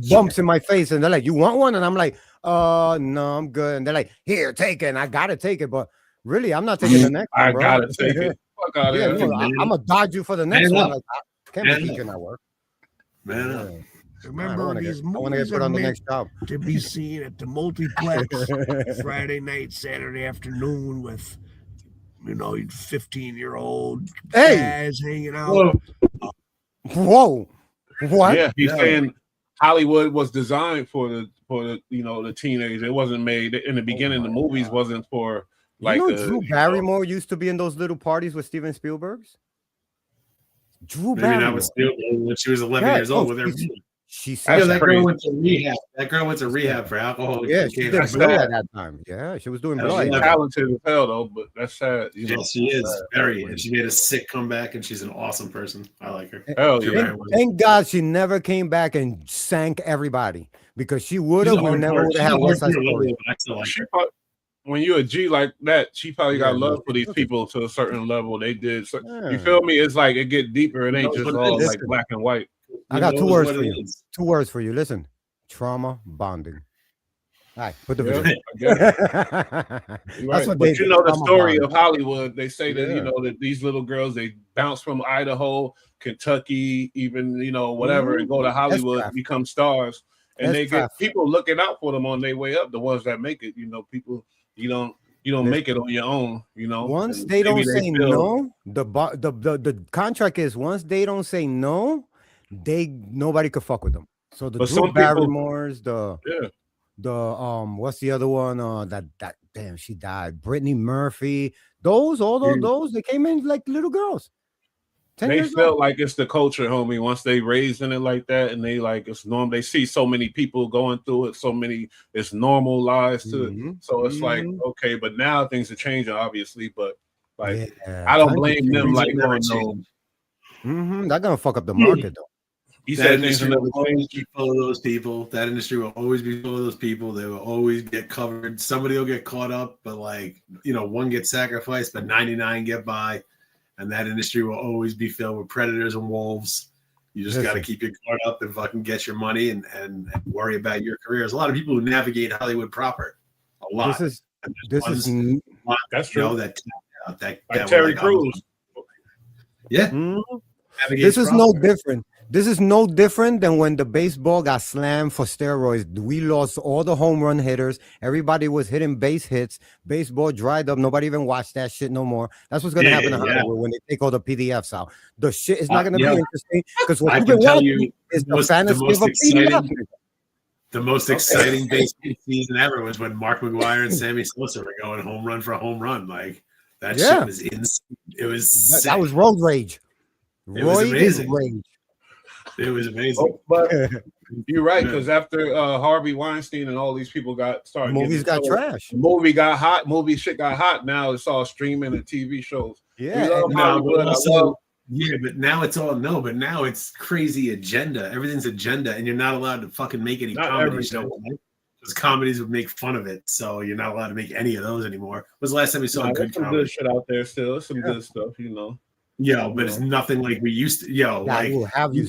bumps in my face, and they're like, "You want one?" And I'm like, "No, I'm good." And they're like, "Here, take it." And I gotta take it, but really, I'm not taking the next one, bro. I gotta take it. Fuck out of here. I'm gonna dodge you for the next one. Like, I can't be geeking at work. Man, remember these movies are meant to be seen at the multiplex Friday night, Saturday afternoon with 15-year-old guys hanging out. Whoa. What? Yeah, he's saying Hollywood was designed for the teenagers. It wasn't made in the beginning. The movies wasn't for like. Drew Barrymore used to be in those little parties with Steven Spielberg's. Drew Maybe Barrymore. that was still when she was 11 years old with her. She said that girl went to rehab. That girl went to rehab for alcohol. Yeah, she did blow at that time. Yeah, she was doing blow. She's talented as hell though, but that's sad. Yes, she is very. And she made a sick comeback, and she's an awesome person. I like her. Hell yeah! Thank God she never came back and sank everybody, because she would have. We never would have had West Side Story. When you're a G like that, she probably got love for these people to a certain level. They did. So, you feel me? It's like it get deeper. It ain't just all like black and white. I got 2 words for you. 2 words for you. Listen, trauma bonding. All right, put the video. That's what they. But the story of Hollywood. They say that that these little girls, they bounce from Idaho, Kentucky, even whatever, and go to Hollywood, become stars. and they get people looking out for them on their way up. The ones that make it, people you don't make it on your own. Once they don't say no, the contract is once they don't say no, nobody could fuck with them. So the Drew Barrymores, what's the other one? That damn, she died. Brittany Murphy. Those they came in like little girls. They felt like it's the culture, homie. Once they raised in it like that, and they like it's normal. They see so many people going through it, it's normalized to it. So it's like okay, but now things are changing, obviously. But like, I don't blame them. Like, they're gonna fuck up the market though. He said things will always be full of those people. That industry will always be full of those people. They will always get covered. Somebody will get caught up, but one gets sacrificed, but 99 get by. And that industry will always be filled with predators and wolves. You just got to keep your guard up and fucking get your money and worry about your career. There's a lot of people who navigate Hollywood proper. A lot. That's true. That Terry Crews. Yeah. This is no different. This is no different than when the baseball got slammed for steroids. We lost all the home run hitters. Everybody was hitting base hits. Baseball dried up. Nobody even watched that shit no more. That's what's going to happen in Hollywood when they take all the PDFs out. The shit is not going to be interesting because what you've been watching is the fantasy of a PDF. The most exciting baseball season ever was when Mark McGwire and Sammy Sosa were going home run for home run. Like that shit was insane. It was that was road rage. It was amazing. Rage. It was amazing. But you're right, because after Harvey Weinstein and all these people started movies got trash. Movie got hot. Movie shit got hot. Now it's all streaming and TV shows. Yeah. But now it's all but now it's crazy agenda. Everything's agenda, and you're not allowed to fucking make any comedy show. Because comedies would make fun of it, so you're not allowed to make any of those anymore. When was the last time we saw good comedy? Good shit out there still. There's some good stuff, But it's nothing like we used to. You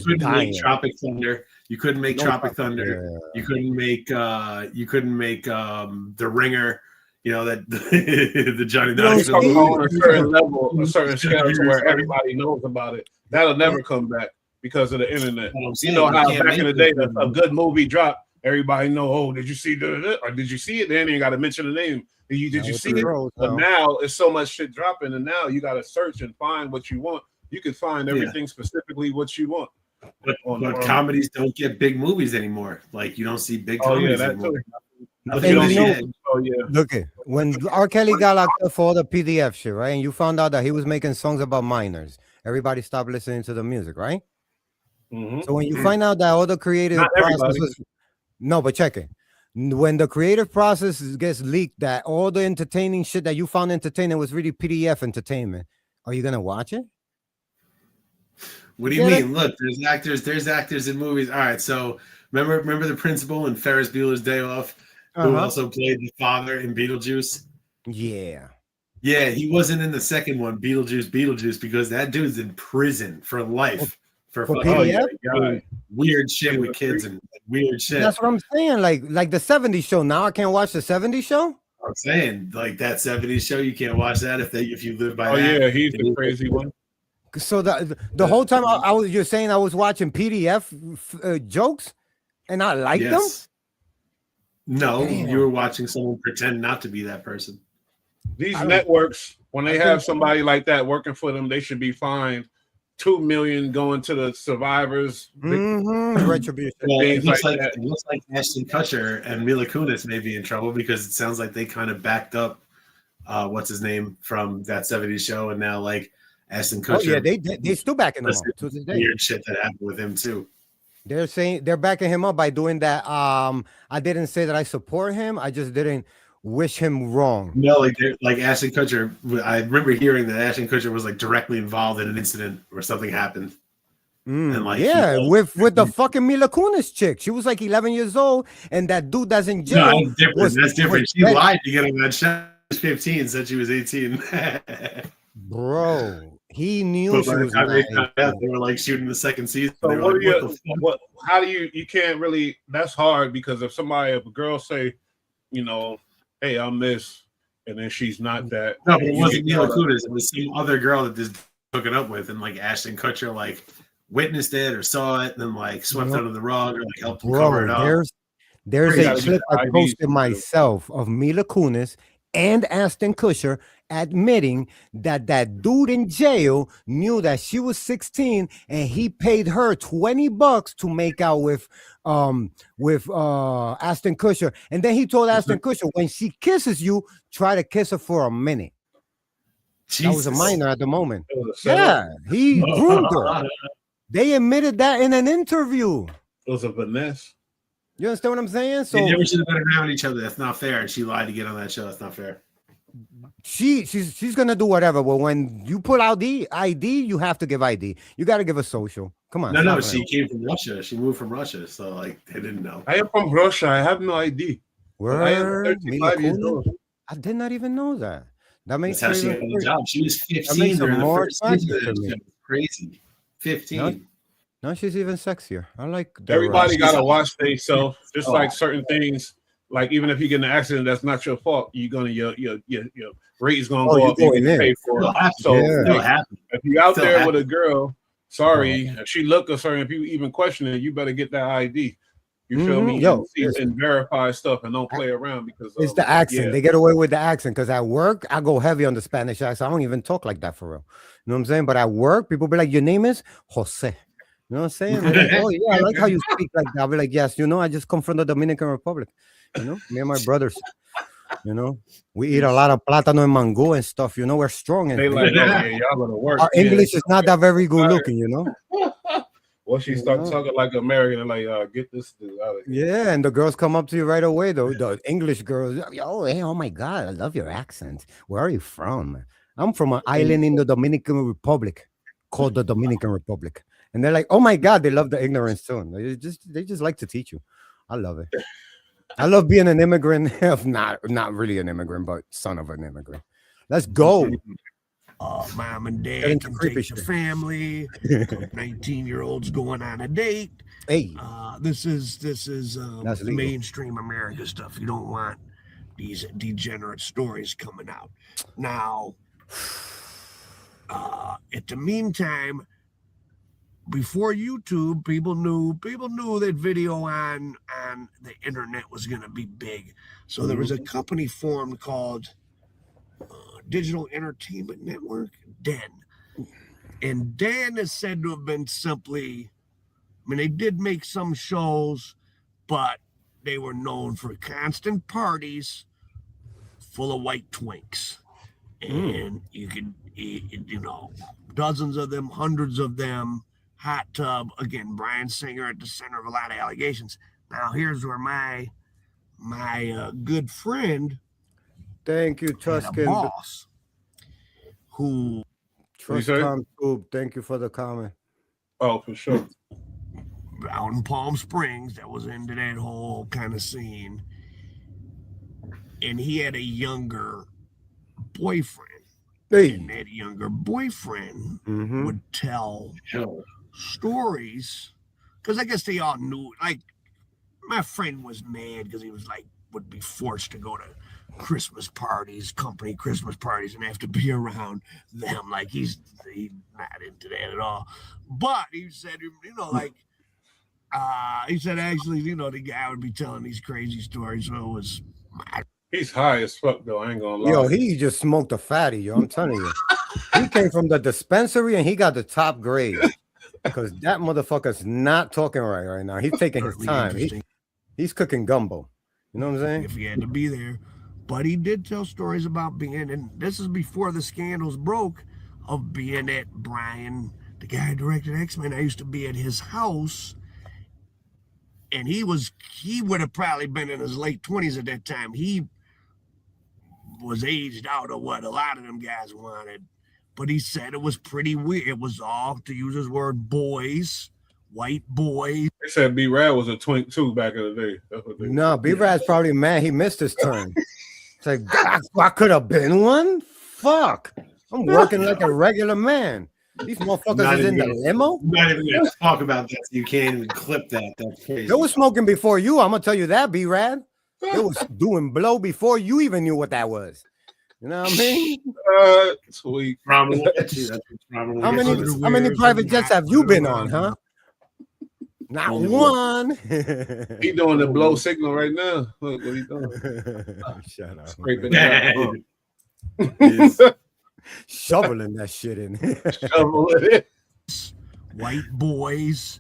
couldn't make Tropic Thunder. You couldn't make Tropic Thunder. Yeah. You couldn't make. The Ringer. That the Johnny Knoxville on a certain level, a certain scale where everybody knows about it. That'll never come back because of the internet. You know how back in the day, a good movie dropped. Everybody know. Oh, did you see or did you see it? Then you got to mention the name. Did you see it? But now it's so much shit dropping, and now you got to search and find what you want. You can find everything specifically what you want. But comedies don't get big movies anymore. Like you don't see big comedies anymore. Look, when R. Kelly got locked up for all the PDF shit, right? And you found out that he was making songs about minors, everybody stopped listening to the music, right? So when you find out that all the creative process but check it. When the creative process gets leaked, that all the entertaining shit that you found entertaining was really PDF entertainment, are you gonna watch it? What do you mean? Look, there's actors in movies. All right, so remember the principal in Ferris Bueller's Day Off, who also played the father in Beetlejuice? Yeah, he wasn't in the second one, Beetlejuice, because that dude's in prison for life. For PDF? Weird shit with kids and weird shit. That's what I'm saying. Like the 70s show. Now I can't watch the 70s show. I'm saying like that 70s show. You can't watch that if you live by. He's the crazy one. So the whole time you're saying I was watching PDF jokes, and I liked them. No, you were watching someone pretend not to be that person. These networks, when they have somebody like that working for them, they should be fined $2 million going to the survivors. Retribution. Well, it looks like Ashton Kutcher and Mila Kunis may be in trouble because it sounds like they kind of backed up what's his name from that 70s show, and now like Ashton Kutcher. They still backing him up to this day. Weird shit that happened with him too. They're saying they're backing him up by doing that. I didn't say that I support him. I just didn't wish him wrong. No, like Ashton Kutcher. I remember hearing that Ashton Kutcher was like directly involved in an incident where something happened. And like with the fucking Mila Kunis chick. She was like 11 years old, and that dude that's in jail. No, that's different. She lied to get on that show. 15, said she was 18. Bro, he knew she was. They were like shooting the second season. So how do you can't really? That's hard because if a girl say, hey, I'm this, and then she's not that. No, but it wasn't Mila Kunis. It was some other girl that this took it up with, and like Ashton Kutcher like witnessed it or saw it, and then like swept it under the rug or like helped him cover it up. There's You a gotta clip get I the posted IDs. myself of Mila Kunis and Ashton Kutcher admitting that that dude in jail knew that she was 16 and he paid her $20 to make out with Ashton Kutcher. And then he told Ashton Kutcher, when she kisses you, try to kiss her for a minute. That was a minor at the moment. Yeah, he groomed her. They admitted that in an interview. It was a finesse. You understand what I'm saying? So they never should have been around each other. That's not fair. And she lied to get on that show. That's not fair. She's gonna do whatever. But when you pull out the ID, you have to give ID. You got to give a social. Come on. No, she came from Russia. She moved from Russia, so like they didn't know. I am from Russia. I have no ID. Word, I am 35 years old. I did not even know that. That makes That's how she got the job. She was 15 during the first season. Crazy. 15. No, she's even sexier. I like everybody gotta watch themselves. Just like certain things, like even if you get in an accident, that's not your fault. You're gonna your rate is gonna go up. You can pay for it. So if you're out there with a girl, sorry, if she look a certain, if you even question it, you better get that ID. You feel me? And verify stuff and don't play around because it's the accent. Yeah. They get away with the accent because at work I go heavy on the Spanish accent. I don't even talk like that for real. You know what I'm saying? But at work, people be like, "Your name is Jose." You know what I'm saying? Like, oh yeah, I like how you speak like that. I'll be like, yes, I just come from the Dominican Republic. Me and my brothers. We eat a lot of plátano and mango and stuff. We're strong. And they like, y'all gonna work. Our English is not that very good looking. Well, she starts talking like American and like, get this dude out of here. Yeah, and the girls come up to you right away. Though the English girls, oh my God, I love your accent. Where are you from? I'm from an island in the Dominican Republic called the Dominican Republic. And they're like, oh my God, they love the ignorance too. They just like to teach you. I love it. I love being an immigrant, not really an immigrant, but son of an immigrant. Let's go. Mom and dad can take the family. 19-year-olds going on a date. Hey, this is mainstream America stuff. You don't want these degenerate stories coming out. Now, at the meantime, before YouTube, people knew that video on the internet was going to be big. So there was a company formed called Digital Entertainment Network, DEN. And DEN is said to have been simply, they did make some shows, but they were known for constant parties full of white twinks. And you could, dozens of them, hundreds of them, hot tub. Again, Bryan Singer at the center of a lot of allegations. Now, here's where my good friend, thank you, Tuscan boss, who thank you for the comment. Oh, for sure. Out in Palm Springs, that was into that whole kind of scene, and he had a younger boyfriend. And that younger boyfriend would tell stories, because I guess they all knew. Like, my friend was mad because he was like, would be forced to go to Christmas parties, company Christmas parties, and have to be around them. Like, he's not into that at all. But he said, he said actually, the guy would be telling these crazy stories. So it was. He's high as fuck, though. I ain't gonna lie. Yo, he just smoked a fatty, yo. I'm telling you. He came from the dispensary and he got the top grade. Because that motherfucker's not talking right now. He's taking his time. He's cooking gumbo. You know what I'm saying? If he had to be there. But he did tell stories about being, and this is before the scandals broke, of being at Bryan, the guy who directed X-Men. I used to be at his house. And he would have probably been in his late 20s at that time. He was aged out of what a lot of them guys wanted. But he said it was pretty weird. It was all, to use his word, boys, white boys. They said BullRad was a twink too back in the day. That's what no, BullRad's probably mad he missed his turn. It's like, I could have been one? Fuck. I'm working like a regular man. These motherfuckers is in the limo? Not even going to talk about that. You can't even clip that. That's crazy. They were smoking before you. I'm going to tell you that, BullRad. They was doing blow before you even knew what that was. You know what I mean? Sweet. How many private jets have you been on, huh? Not one. He doing the blow signal right now. Look what he doing. Shut up. Scraping Shoveling that shit in. Shoveling it. White boys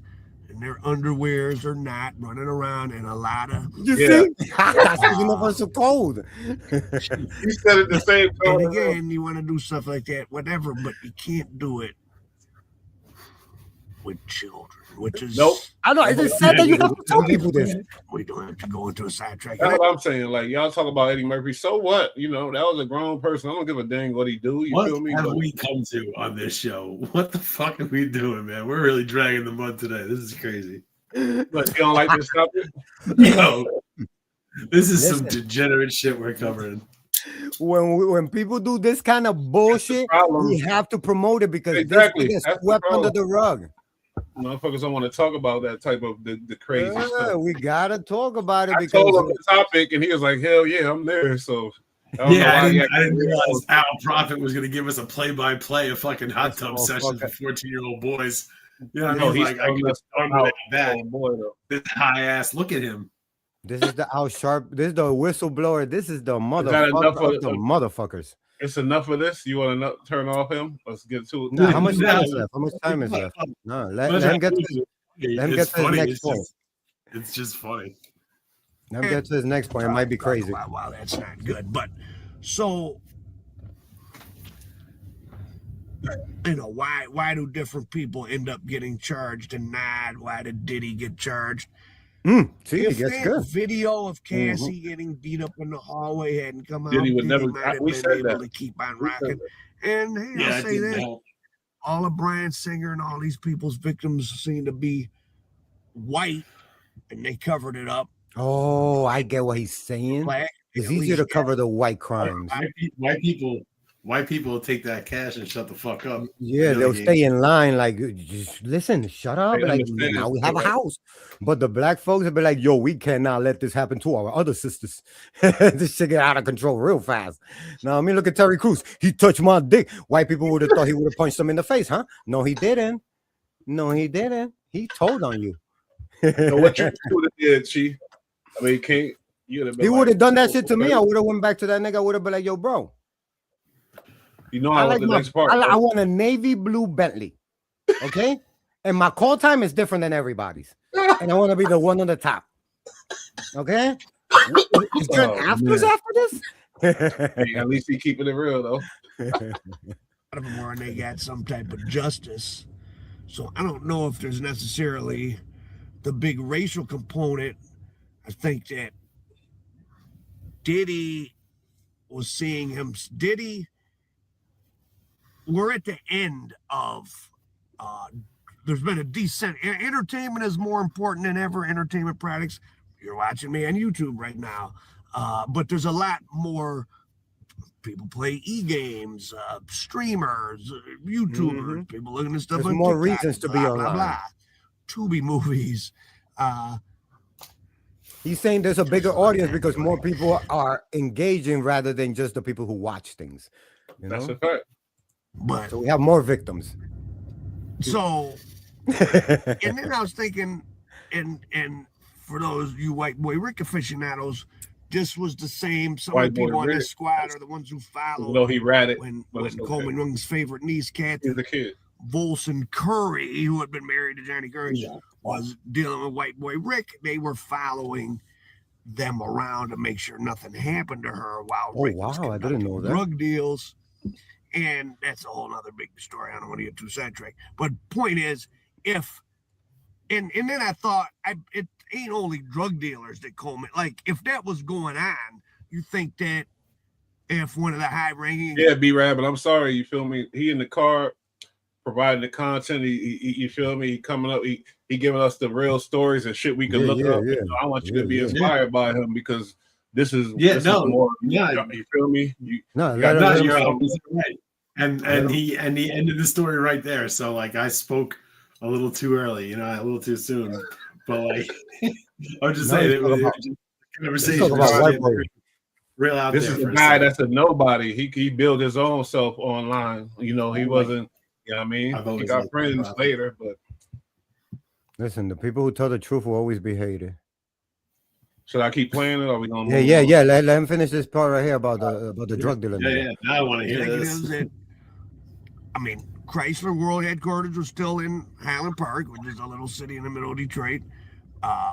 in their underwears or not running around in a lot of. You see? That's because you know so cold. You said it the same time. And again, you want to do stuff like that, whatever, but you can't do it with children, which is I know. It's sad that you have to tell people this. We don't have to go into a sidetrack. That's what I'm saying. Like y'all talk about Eddie Murphy, so what? You know, that was a grown person. I don't give a dang what he do. You feel me? What have we come to on this show? What the fuck are we doing, man? We're really dragging the mud today. This is crazy. But you don't like this topic? No, this is some degenerate shit we're covering. When people do this kind of bullshit, we have to promote it because this is swept under the rug. Motherfuckers don't want to talk about that type of the crazy stuff. We gotta talk about it. I told him the topic, and he was like, "Hell yeah, I'm there." So I didn't realize Al Prophet was going to give us a play-by-play of fucking hot tub sessions for 14-year-old boys. You know what I mean? Like, I can just start that. This high ass. Look at him. This is the Al Sharp. This is the whistleblower. This is the motherfucker of the motherfuckers. It's enough of this. You want to turn off him? Let's get to it. No, how much time is left? How much time is left? No, let him get to his next point. It's just funny. Let him get to his next point. It might be crazy. Wow, that's not good. But so, you know, why do different people end up getting charged and not? Why did Diddy get charged? See, if that's good. Video of Cassie getting beat up in the hallway hadn't come out, Diddy would never. We said able to keep on rocking. And hey, I'll say that all of Bryan Singer and all these people's victims seem to be white, and they covered it up. Oh, I get what he's saying. It's easier to cover the white crimes. White people will take that cash and shut the fuck up. Yeah, they'll stay in line. Like, just listen, shut up. Like, now we have a house. But the black folks will be like, yo, we cannot let this happen to our other sisters. This shit get out of control real fast. Now, I mean, look at Terry Crews. He touched my dick. White people would have thought he would have punched them in the face, huh? No, he didn't. No, he didn't. He told on you. So what you would have did, Chief? I mean, King, he would have done that shit to me. I would have went back to that nigga. I would have been like, yo, bro. You know, I like the next part. I want a navy blue Bentley, okay? And my call time is different than everybody's. And I want to be the one on the top, okay? Is there an afters after this? Hey, at least he keeping it real, though. A lot of them were, and they got some type of justice. So I don't know if there's necessarily the big racial component. I think that Diddy was seeing him. We're at the end of there's been a descent. Entertainment is more important than ever. Entertainment products. You're watching me on YouTube right now, but there's a lot more people play e-games, streamers, YouTubers, people looking at stuff. There's more TikTok, reasons to be online. Tubi movies. He's saying there's a bigger audience because more people are engaging rather than just the people who watch things. That's a fact. But so we have more victims. So, and then I was thinking, and for those you white boy Rick aficionados, this was the same. Some of the people on this squad are the ones who followed. You know, he ratted when Coleman Young's favorite niece, Kathy, he's a kid. Volson Curry, who had been married to Johnny Curry, was dealing with white boy Rick. They were following them around to make sure nothing happened to her while Rick was I didn't know that. Drug deals. And that's a whole other big story. I don't want to get too sidetracked. But point is, and then I thought, it ain't only drug dealers that Coleman, like if that was going on, you think that if one of the high-ranking, BullRad, but I'm sorry, you feel me? He in the car providing the content. He you feel me? He coming up, he giving us the real stories and shit we can look up. Yeah. I want you to be inspired by him because. This is you feel me? You're right. And he ended the story right there. So like I spoke a little too early, a little too soon. But like I'm just saying it was conversation real out this there. This is a guy that's a nobody. He built his own self online. He wasn't, you know what I mean? He got friends later, but Listen, the people who tell the truth will always be hated. Should I keep playing it? Or are we gonna? Yeah. Let him finish this part right here about the drug dealer. Yeah. Now I want to hear this. Chrysler World Headquarters was still in Highland Park, which is a little city in the middle of Detroit.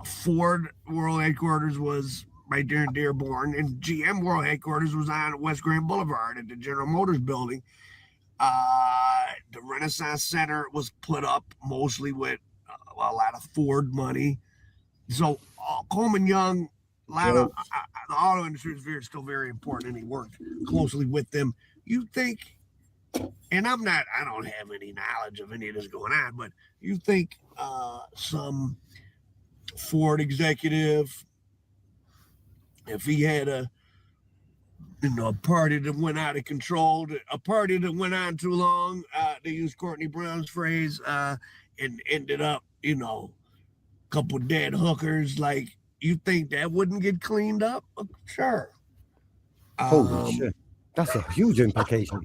Ford World Headquarters was right there in Dearborn, and GM World Headquarters was on West Grand Boulevard at the General Motors building. The Renaissance Center was put up mostly with a lot of Ford money. So Coleman Young, a lot of the auto industry is still very important, and he worked closely with them. You think, and I don't have any knowledge of any of this going on, but you think some Ford executive, if he had a party that went out of control, a party that went on too long, to use Courtney Brown's phrase, and ended up, couple dead hookers, like, you think that wouldn't get cleaned up? Sure. Holy shit. That's a huge implication.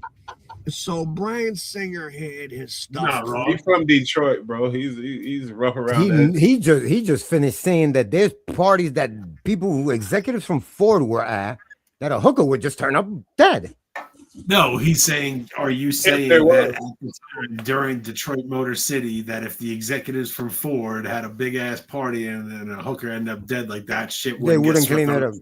So Bryan Singer had his stuff. He's from Detroit, bro. He's rough around. He just finished saying that there's parties that executives from Ford were at that a hooker would just turn up dead. No, he's saying, are you saying that at the time during Detroit Motor City that if the executives from Ford had a big ass party and then a hooker ended up dead, like that shit they wouldn't clean it up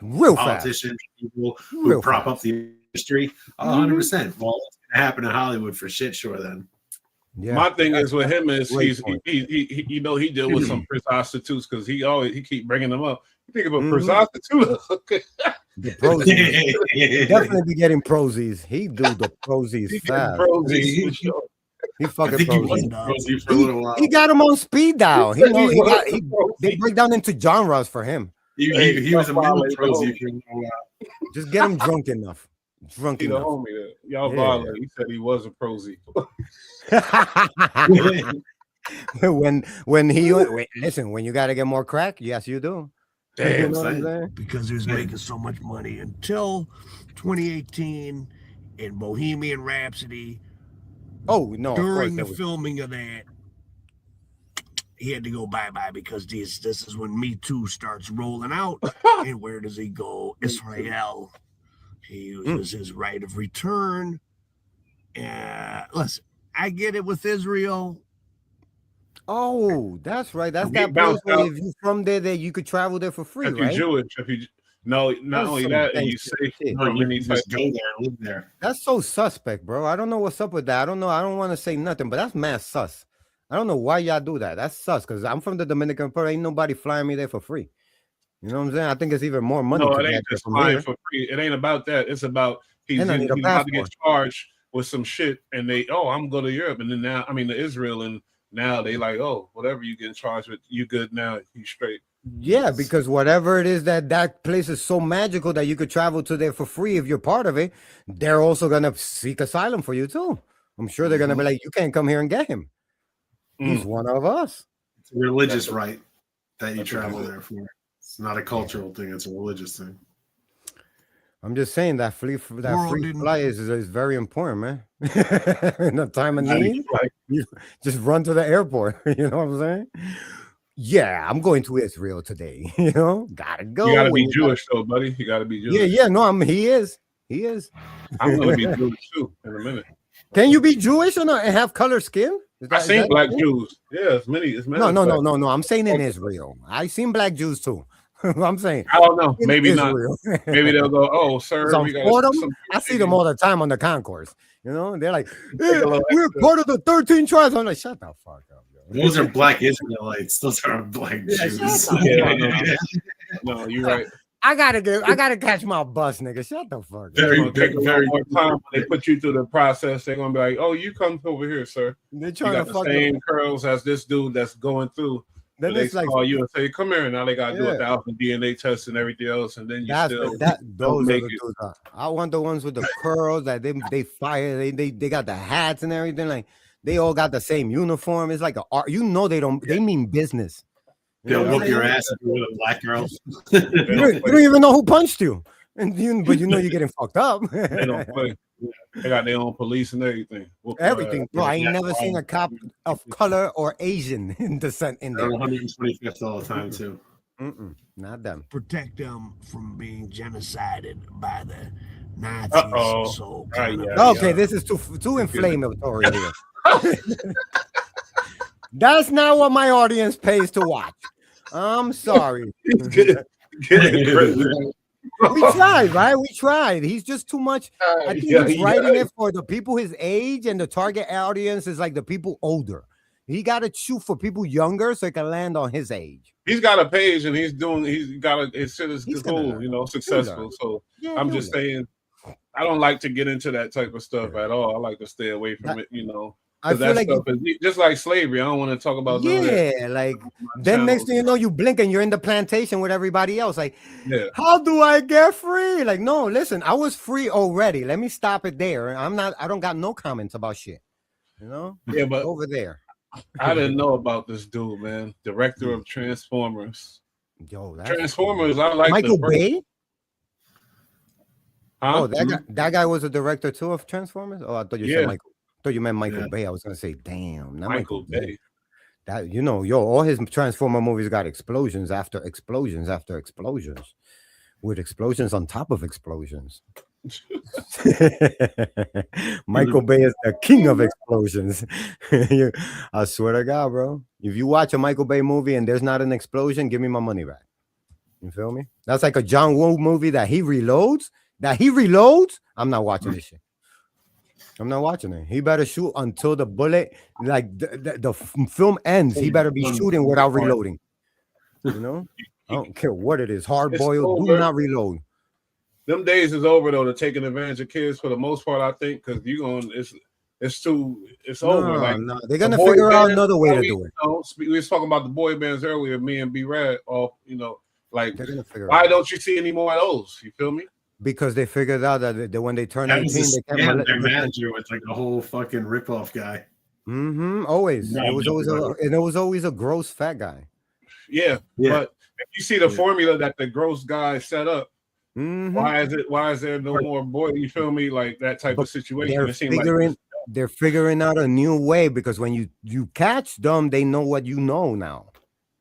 real fast? Politicians, people who prop up the industry, 100%. Well, it's gonna happen in Hollywood for shit, sure. Then, yeah. My thing is with him is he deal with some prostitutes because he keep bringing them up. You think about prostitutes? The prosies. Definitely be getting prosies. He do the prosies fast. He fucking prosies. He got him on speed dial. They break down into genres for him. He was a middle prosy. Just get him drunk enough. Y'all violate. He said he was a prosy. when you got to get more crack, yes, you do. Damn, because he was making so much money until 2018 in Bohemian Rhapsody. Oh no! During the filming of that, he had to go bye-bye because this is when Me Too starts rolling out. And where does he go? Israel. He uses his right of return. Listen, I get it with Israel. Oh, that's right. That's that place where if you're from there, that you could travel there for free, right? If you're Jewish, not only that, and you say you need to go there and live there. That's so suspect, bro. I don't know what's up with that. I don't know. I don't want to say nothing, but that's mad sus. I don't know why y'all do that. That's sus because I'm from the Dominican Republic. Ain't nobody flying me there for free. You know what I'm saying? I think it's even more money. No, it ain't just flying for free. It ain't about that. It's about he's about to get charged with some shit, and I'm going to Europe, and then now to Israel, and now they like, whatever you get charged with, you good now, you straight. Yeah, because whatever it is that place is so magical that you could travel to there for free if you're part of it, they're also gonna seek asylum for you too. I'm sure they're gonna be like, you can't come here and get him. He's one of us. It's a religious right that you travel there for. It's not a cultural thing, it's a religious thing. I'm just saying that free flight is very important, man. In a time of need, you just run to the airport. You know what I'm saying? Yeah, I'm going to Israel today. Gotta go. You gotta be Jewish, though, buddy. You gotta be Jewish. Yeah. No, he is. I'm gonna be Jewish too in a minute. Can you be Jewish or not and have colored skin? I seen black Jews. Yeah, it's many. No. I'm saying in Israel. I seen black Jews too. I'm saying. I don't know. Maybe Israel. Not. Maybe they'll go, "Oh, sir." I see them all the time on the concourse. They're like, hey, "We're part of the 13 tribes." I'm like, "Shut the fuck up." Those are black Israelites. Those aren't black Jews. No, you're right. I gotta catch my bus, nigga. Shut the fuck up. Very more time. When they put you through the process, they're gonna be like, "Oh, you come over here, sir." They're trying you got the same curls as this dude that's going through. Then they call you and say, "Come here." Now they gotta do 1,000 DNA tests and everything else, and then those are the dudes. I want the ones with the curls that they fire. They got the hats and everything. Like they all got the same uniform. It's like art. They mean business. They'll whoop your ass if you're with a black girl. You don't even know who punched you. And but you know you're getting fucked up. They don't play. They got their own police and everything. Everything, bro. I ain't never seen a cop of color or Asian in descent in there. 125th all the time too. Not them. Protect them from being genocided by the Nazis. So okay, this is too inflammatory here. That's not what my audience pays to watch. I'm sorry. We tried, right? We tried. He's just too much. I think he's writing it for the people his age, and the target audience is like the people older. He got to shoot for people younger so it can land on his age. He's got a page and he's got his shit is cool, you know, successful. So I'm just saying, I don't like to get into that type of stuff at all. I like to stay away from it, you know. I feel like stuff is just like slavery. I don't want to talk about that. Like then next thing you know, you blink and you're in the plantation with everybody else. Like, how do I get free? Like, no, listen, I was free already. Let me stop it there. I don't got no comments about shit. You know? Yeah, but over there. I didn't know about this dude, man. Director of Transformers. Yo, Transformers, I like Michael Bay. Huh? Oh, that guy was a director too of Transformers. Oh, I thought you said Michael. I thought you meant Michael Bay. I was gonna say, damn, not Michael Bay. That all his Transformer movies got explosions after explosions after explosions, with explosions on top of explosions. Michael Bay is the king of explosions. I swear to God, bro. If you watch a Michael Bay movie and there's not an explosion, give me my money back. You feel me? That's like a John Woo movie that he reloads. I'm not watching this shit. I'm not watching it. He better shoot until the bullet, like the film ends. He better be shooting without reloading. You know, I don't care what it is. Hard boiled, do not reload. Them days is over though. To taking advantage of kids for the most part, I think, because it's over. No, they're gonna figure out another way to do it. We was talking about the boy bands earlier. Me and BullRad, like they're gonna figure why don't you see any more of those? You feel me? Because they figured out that when they turn 18, they can't let their manager was like a whole fucking ripoff guy. Always. It was always a gross fat guy. Yeah. But if you see the formula that the gross guy set up, why is there no more boy? You feel me? Like that type of situation. They're figuring out a new way, because when you catch them, they know what you know now.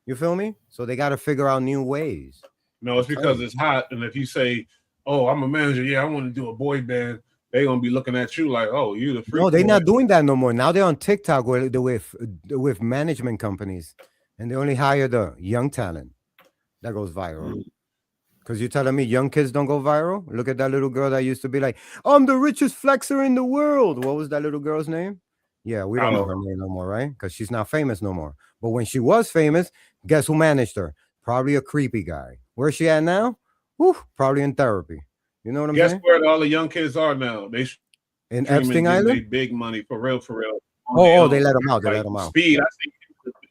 You feel me? So they got to figure out new ways. No, it's because it's hot, and if you say, "Oh, I'm a manager. Yeah, I want to do a boy band," they're gonna be looking at you like, "Oh, you the freak." No, they're not doing that no more. Now they're on TikTok with management companies, and they only hire the young talent that goes viral. Because you're telling me young kids don't go viral? Look at that little girl that used to be like, "I'm the richest flexer in the world." What was that little girl's name? Yeah, we don't know her name no more, right? Because she's not famous no more. But when she was famous, guess who managed her? Probably a creepy guy. Where's she at now? Whew, probably in therapy. You know what I'm saying? Guess where all the young kids are now? They in Epstein Island. They big money for real. Oh, they let them out. They let them out. Speed. I think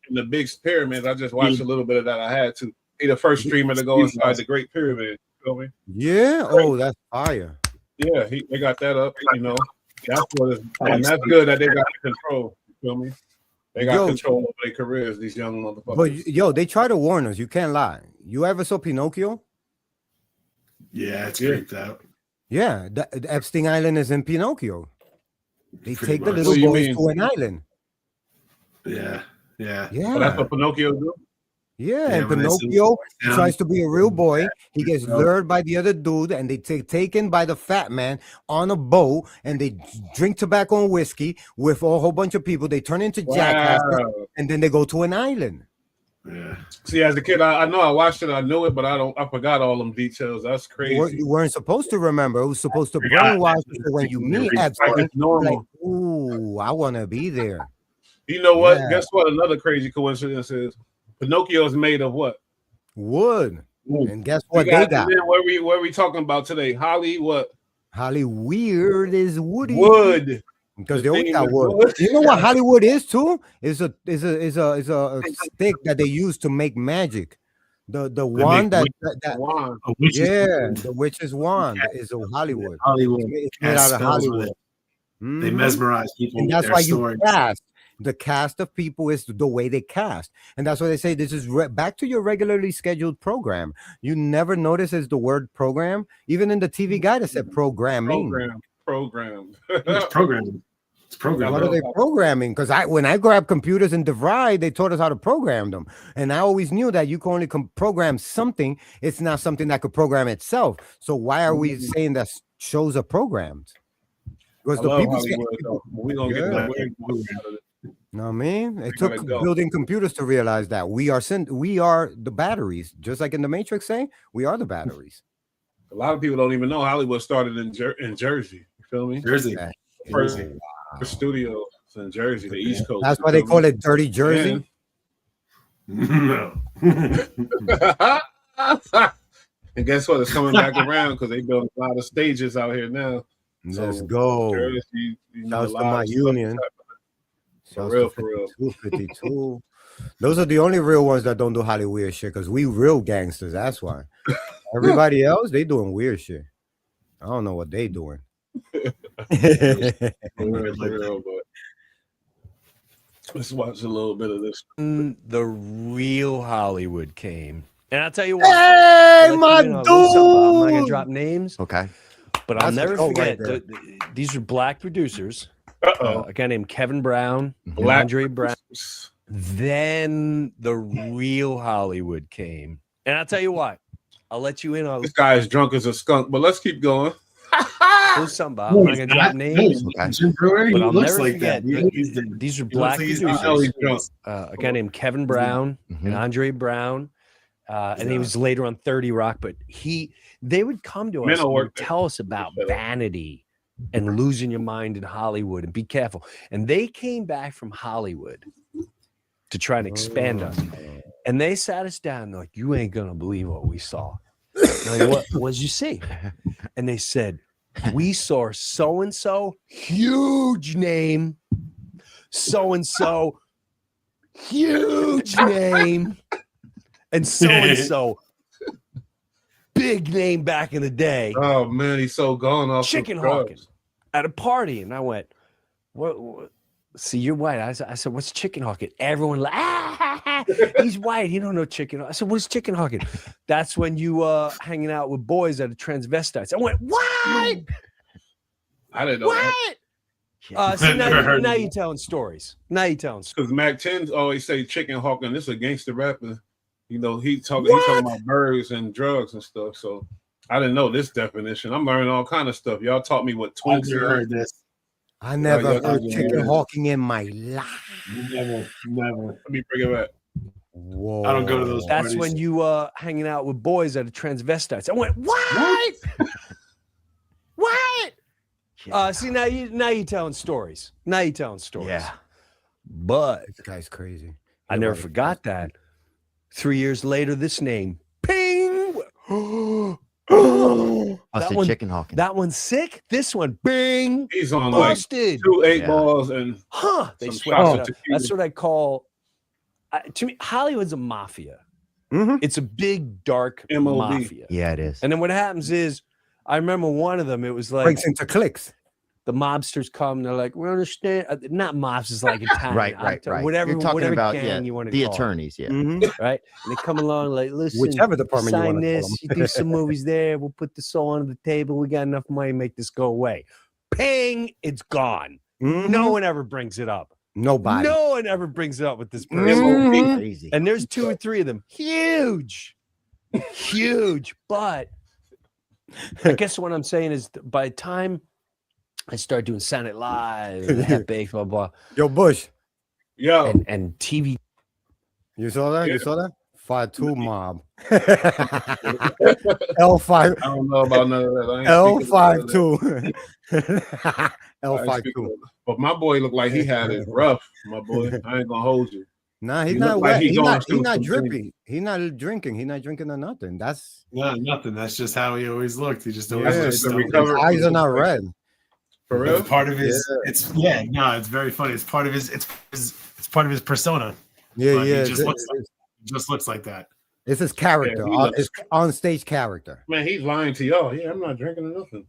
in the big pyramids. I just watched a little bit of that. I had to. He the first streamer to go inside the Great Pyramid. You feel me? Yeah. Oh, that's fire. Yeah, they got that up. You know, that's what and that's good that they got control. You feel me? They got control over their careers. These young motherfuckers. But they try to warn us. You can't lie. You ever saw Pinocchio? Yeah, it's creeped out. Yeah, the Epstein Island is in Pinocchio. They take the little boys to an island. Yeah. Oh, that's what Pinocchio do? Yeah, and Pinocchio tries to be a real boy. He gets lured by the other dude, and they taken by the fat man on a boat, and they drink tobacco and whiskey with a whole bunch of people. They turn into jackasses, and then they go to an island. Yeah. See, as a kid, I know I watched it, I knew it, but I forgot all them details. That's crazy. You weren't supposed to remember. It was supposed to brainwash you when you meet Epstein. Like, ooh, I want to be there. You know what? Yeah. Guess what? Another crazy coincidence is Pinocchio is made of what? Wood. And guess what they got? Where we talking about today? Holly what? Hollyweird is woody. Wood. Because they always got wood. You know what Hollywood is too? Is a stick that they use to make magic. The wand that wand. The witch's wand is a Hollywood. It's made out of Hollywood. They mesmerize people. And that's why you fast. the cast of people is the way they cast, and that's why they say this is back to your regularly scheduled program. You never notice is the word program, even in the TV guide it said programming. Program. It's programming. It's programming. What are they programming? Because when I grabbed computers in DeVry, they taught us how to program them, and I always knew that you can only program something. It's not something that could program itself. So why are we saying that shows are programmed? Because the people, we gonna get that. You know what I mean? It took building computers to realize that we are the batteries, just like in the Matrix. Say we are the batteries. A lot of people don't even know Hollywood started in Jersey. You feel me? Jersey. First studio in Jersey, the East Coast. That's why they call it Dirty Jersey. No. And guess what? It's coming back around because they built a lot of stages out here now. Let's go. Jersey, Shouts to my union. For real. 52. Those are the only real ones that don't do Hollywood shit because we real gangsters. That's why. Everybody else, they doing weird shit. I don't know what they doing. Let's watch a little bit of this. The real Hollywood came. And I'll tell you what. Hey, my dude. I'm not going to drop names. Okay. But I'll never forget. These are black producers. A guy named Kevin Brown, Andre Brown. Then the real Hollywood came. And I'll tell you what. I'll let you in on this guy is drunk as a skunk, but let's keep going. There's something about I'm not gonna drop names. Okay. But I'll never forget. These are black producers. A guy named Kevin Brown and Andre Brown. And he was later on 30 Rock, but they would come to us and tell us about vanity and losing your mind in Hollywood and be careful. And they came back from Hollywood to try and expand us. And they sat us down and like, you ain't gonna believe what we saw. Like, what did you see? And they said, we saw so-and-so, huge name, so-and-so, huge name, and so-and-so, big name back in the day. Oh, man, he's so gone off chicken hawking at a party. And I went, what? See, you're white. I said, what's chicken hawking? Everyone like, he's white. He don't know chicken. I said, what's chicken hawking? That's when you hanging out with boys that are transvestites. I went, what? I didn't know what? See, now you're telling stories. Because Mac 10 always say chicken hawking. This is a gangster rapper. You know, he's talking about birds and drugs and stuff. So I didn't know this definition. I'm learning all kind of stuff. Y'all taught me what twinks are. Heard this. I never heard chicken hawking in my life. Never. Let me bring it back. Whoa. I don't go to those That's parties. when you hanging out with boys that are transvestites. I went, what? What? See, now you're telling stories. Yeah. But this guy's crazy. I never forgot that. 3 years later, this name, ping. Chicken hawking. That one's sick. This one, bing. He's on busted. Like 2 8-balls and they swear. That's what I call. To me, Hollywood's a mafia. Mm-hmm. It's a big dark mafia. Yeah, it is. And then what happens is, I remember one of them. It was like breaks into cliques. The mobsters come. They're like, we understand. Not mobsters like Italian. right. Whatever. You're talking whatever about you want to the call attorneys. it. Yeah. Mm-hmm. Right. And they come along like, listen, whichever department sign you want to this. You do some movies there. We'll put this all on the table. We got enough money to make this go away. Ping! It's gone. Mm-hmm. No one ever brings it up. Nobody. No one ever brings it up with this person. Mm-hmm. Crazy. And there's 2 or 3 of them. Huge. But I guess what I'm saying is by the time I started doing Saturday Night Live, Half-Baked, blah, blah. Yo, Bush. Yo. And TV. You saw that? Yeah. You saw that? 5-2 mob. L5. I don't know about none of that. L52. L52. But my boy looked like he had it rough, my boy. I ain't gonna hold you. Nah, he's not wet. He's not dripping. He's not drinking. He's not drinking or nothing. That's nothing. That's just how he always looked. He just always his eyes are not red. For real? It's part of his. It's very funny. It's part of his. It's part of his persona. Yeah. He just looks like that. It's his character. It's on stage character. Man, he's lying to y'all. Yeah, I'm not drinking or nothing.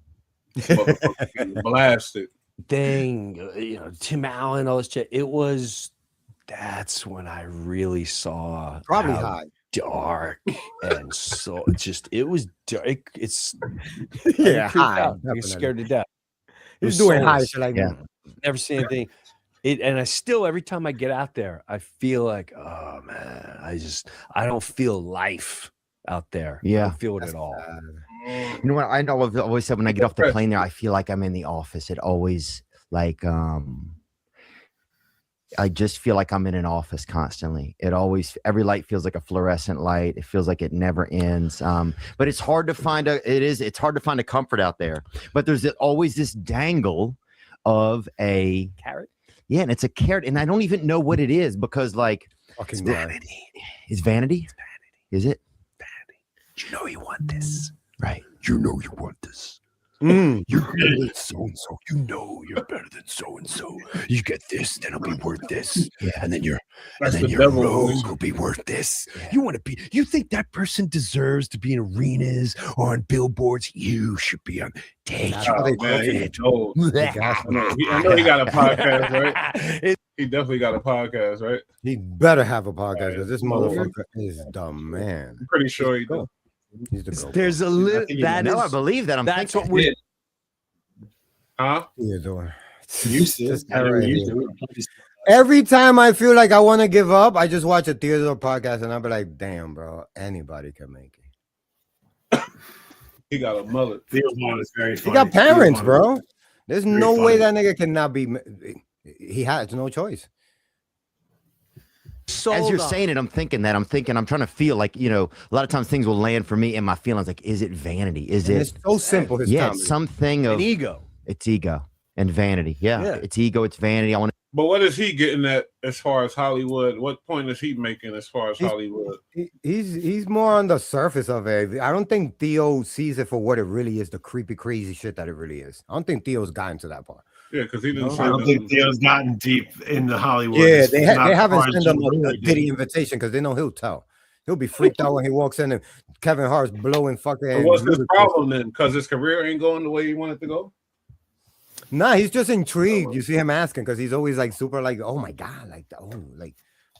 Blasted. thing, Tim Allen, all this shit. That's when I really saw Probably how high. dark and so it was dark. It's Yeah, high. high. You're scared to death. He's doing high. So like, never seen anything. And I still, every time I get out there, I feel like, oh man, I don't feel life out there. Yeah, I don't feel it at all. You know what? I've always said when I get off the plane there, I feel like I'm in the office. It always I just feel like I'm in an office constantly. Every light feels like a fluorescent light. It feels like it never ends. But it's hard to find it's hard to find a comfort out there. But there's always this dangle of a carrot. Yeah, and it's a carrot, and I don't even know what it is because it's vanity. Is vanity? It's vanity. Is it? Vanity. You know you want this. Right. You know you want this. Mm. You're better than so-and-so. You know you're better than so-and-so. You get this, then it'll be worth this. Yeah. And then your devil rogue will be worth this. Yeah. You think that person deserves to be in arenas or on billboards? You should be on. Take it. I know he got a podcast, right? He definitely got a podcast, right? He better have a podcast because this motherfucker is the man. I'm pretty sure he does. There's a little I believe that. That's what we're. Huh? Every time I feel like I want to give up, I just watch a Theodore podcast and I'll be like, damn, bro, anybody can make it. He got a mullet. Theodore is very funny. He got parents, bro. There's no way that nigga cannot be. He has no choice. As you're saying it, I'm trying to feel like, a lot of times things will land for me in my feelings. Like, is it vanity? It's so simple. It's something of an ego. It's ego and vanity. Yeah. It's ego. It's vanity. But what is he getting at as far as Hollywood? What point is he making as far as Hollywood? He's more on the surface of it. I don't think Theo sees it for what it really is, the creepy, crazy shit that it really is. I don't think Theo's gotten to that part. Yeah, because he didn't. I don't think Theo's gotten deep into Hollywood. Yeah, they haven't sent him a Diddy invitation because they know he'll tell. He'll be freaked out when he walks in and Kevin Hart's blowing fucking. So what's his problem then? Because his career ain't going the way he wanted to go? Nah, he's just intrigued. You see him asking because he's always like super like, oh my god,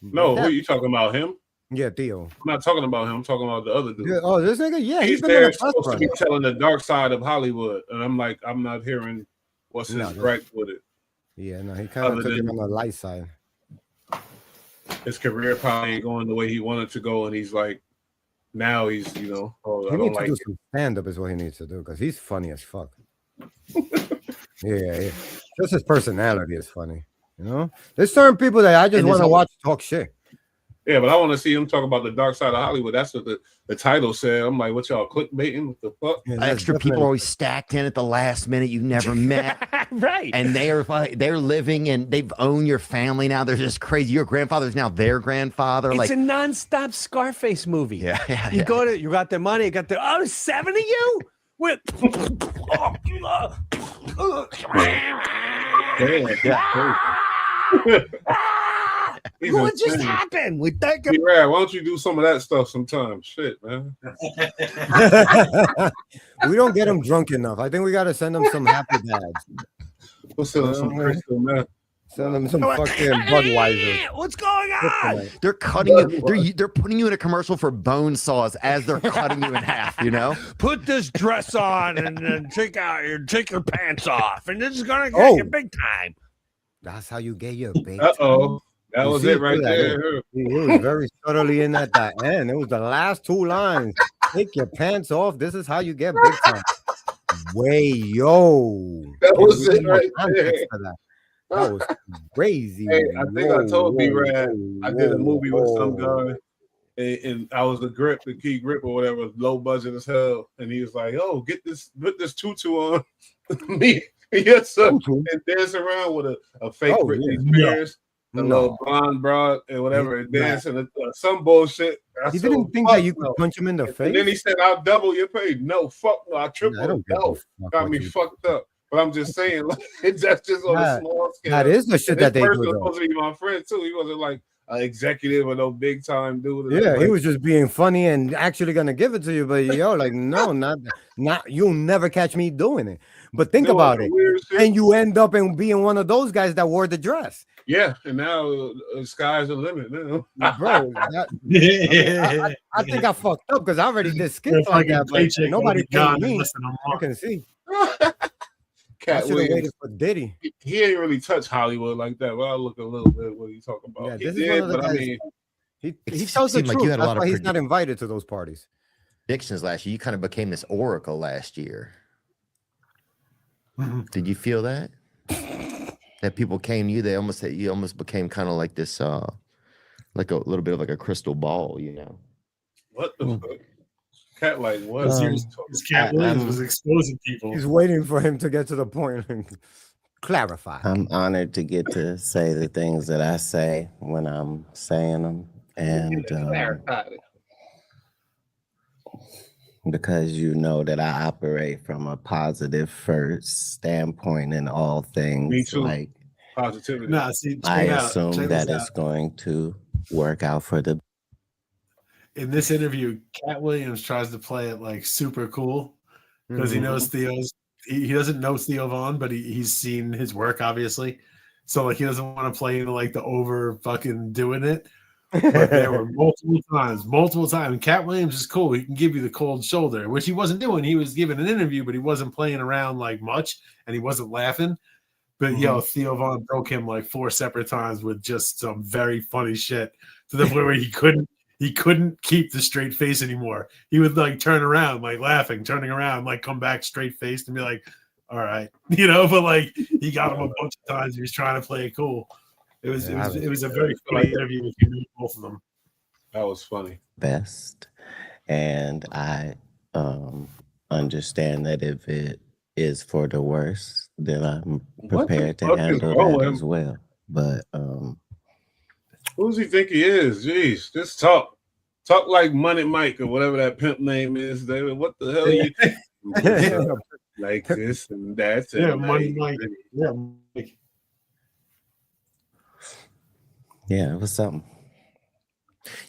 No, who are you talking about? Him? Yeah, Theo. I'm not talking about him. I'm talking about the other dude. Yeah, oh, this nigga, yeah, he's there supposed to be telling the dark side of Hollywood, and I'm like, I'm not hearing what's his gripe with it. Yeah, no, he kind of took it on the light side. His career probably ain't going the way he wanted to go, and he's like, now he's, he needs to do some stand up is what he needs to do because he's funny as fuck. yeah, just his personality is funny. There's certain people that I just want to watch talk shit. Yeah, but I want to see him talk about the dark side of Hollywood. That's what the title said. I'm like, what y'all clickbaiting? What the fuck? Yeah, extra people always stacked in at the last minute you've never met. Right. And they're living and they've owned your family now. They're just crazy. Your grandfather's now their grandfather. It's a nonstop Scarface movie. Yeah. You got their money, you got the 7 of you? With what just happened? We think why don't you do some of that stuff sometimes? Shit, man. We don't get them drunk enough. I think we got to send them some happy dads. We'll send them some crystal, man. Send them some fucking Budweiser. What's going on? They're cutting you. They're putting you in a commercial for bone saws as they're cutting you in half. Put this dress on and then take your pants off, and this is gonna get you big time. That's how you get your big. That was it right there. He was very subtly in at the end. It was the last 2 lines. Take your pants off. This is how you get big time. That was it right there. That was crazy. Hey, I think I told BullRad I did a movie with some guy, and I was the key grip or whatever, low budget as hell. And he was like, "Oh, put this tutu on me, yes sir," and dance around with a fake Britney Spears, a little blonde broad and whatever, and dance and some bullshit. He didn't think that you could punch him in the face. And then he said, "I'll double your pay." No, fuck no, I triple. No, got me fucked up. But I'm just saying, that's just on a small scale. That is the shit that they do. He was supposed to be my friend too. He wasn't like an executive or no big time dude. Yeah, he was just being funny and actually gonna give it to you. But no, not you'll never catch me doing it. But think about it, and you end up in being one of those guys that wore the dress. Yeah, and now the sky's the limit, bro. I think I fucked up because I already did skits like that, but nobody paid me. I can see. I should have waited for Diddy. He ain't really touched Hollywood like that. Well, I look a little bit what he's talking about. Yeah, he did, but I mean, he tells the truth. That's why he's not invited to those parties. Predictions last year. You kind of became this oracle last year. Did you feel that? That people came to you, you almost became kind of like this, like a little bit of like a crystal ball, you know? What the fuck? Cat like what? Cat Williams was exposing people. He's waiting for him to get to the point and clarify. I'm honored to get to say the things that I say when I'm saying them, and because you know that I operate from a positive first standpoint in all things. Me too. Like positivity. I assume that it's going to work out for the. In this interview, Cat Williams tries to play it like super cool because he knows he doesn't know Theo Vaughn, but he's seen his work obviously. So like he doesn't want to play into like the over fucking doing it. But there were multiple times. Cat Williams is cool. He can give you the cold shoulder, which he wasn't doing. He was giving an interview, but he wasn't playing around like much and he wasn't laughing. But yo, Theo Vaughn broke him like 4 separate times with just some very funny shit to the point where he couldn't keep the straight face anymore. He would like turn around, like laughing, turning around, like come back straight faced and be like, all right, but like he got him a bunch of times. He was trying to play it cool. It was a very funny interview if you meet both of them. That was funny. Best. And I understand that if it is for the worst, then I'm prepared to handle that as well. But who does he think he is? Jeez, just talk like Money Mike or whatever that pimp name is, David. What the hell are you like this and that? Yeah, Money Mike. Yeah, Mike. Yeah, it was something.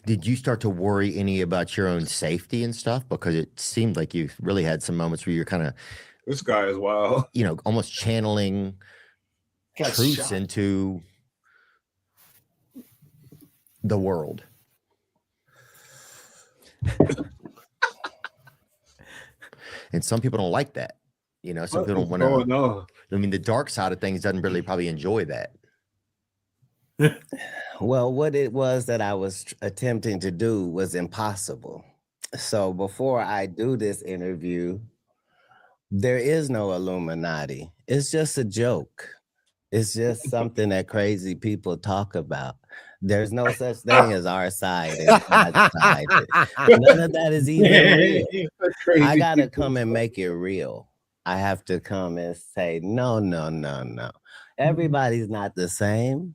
Did you start to worry any about your own safety and stuff? Because it seemed like you really had some moments where you're kind of, this guy is wild, almost channeling truths into the world. And some people don't like that. Some people don't want to. I mean, the dark side of things doesn't really probably enjoy that. Well, what it was that I was attempting to do was impossible. So before I do this interview, there is no Illuminati. It's just a joke. It's just something that crazy people talk about. There's no such thing as our side and that side. None of that is even real. I gotta come and make it real. I have to come and say, no. Everybody's not the same.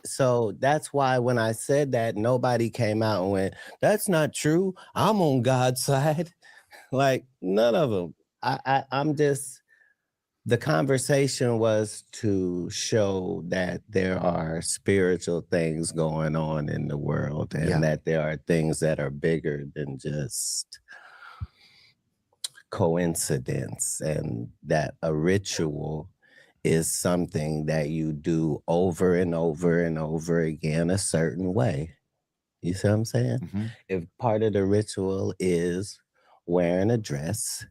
So that's why when I said that, nobody came out and went, that's not true. I'm on God's side. Like none of them. I'm just, the conversation was to show that there are spiritual things going on in the world and that there are things that are bigger than just coincidence, and that a ritual is something that you do over and over and over again a certain way. You see what I'm saying? Mm-hmm. If part of the ritual is wearing a dress,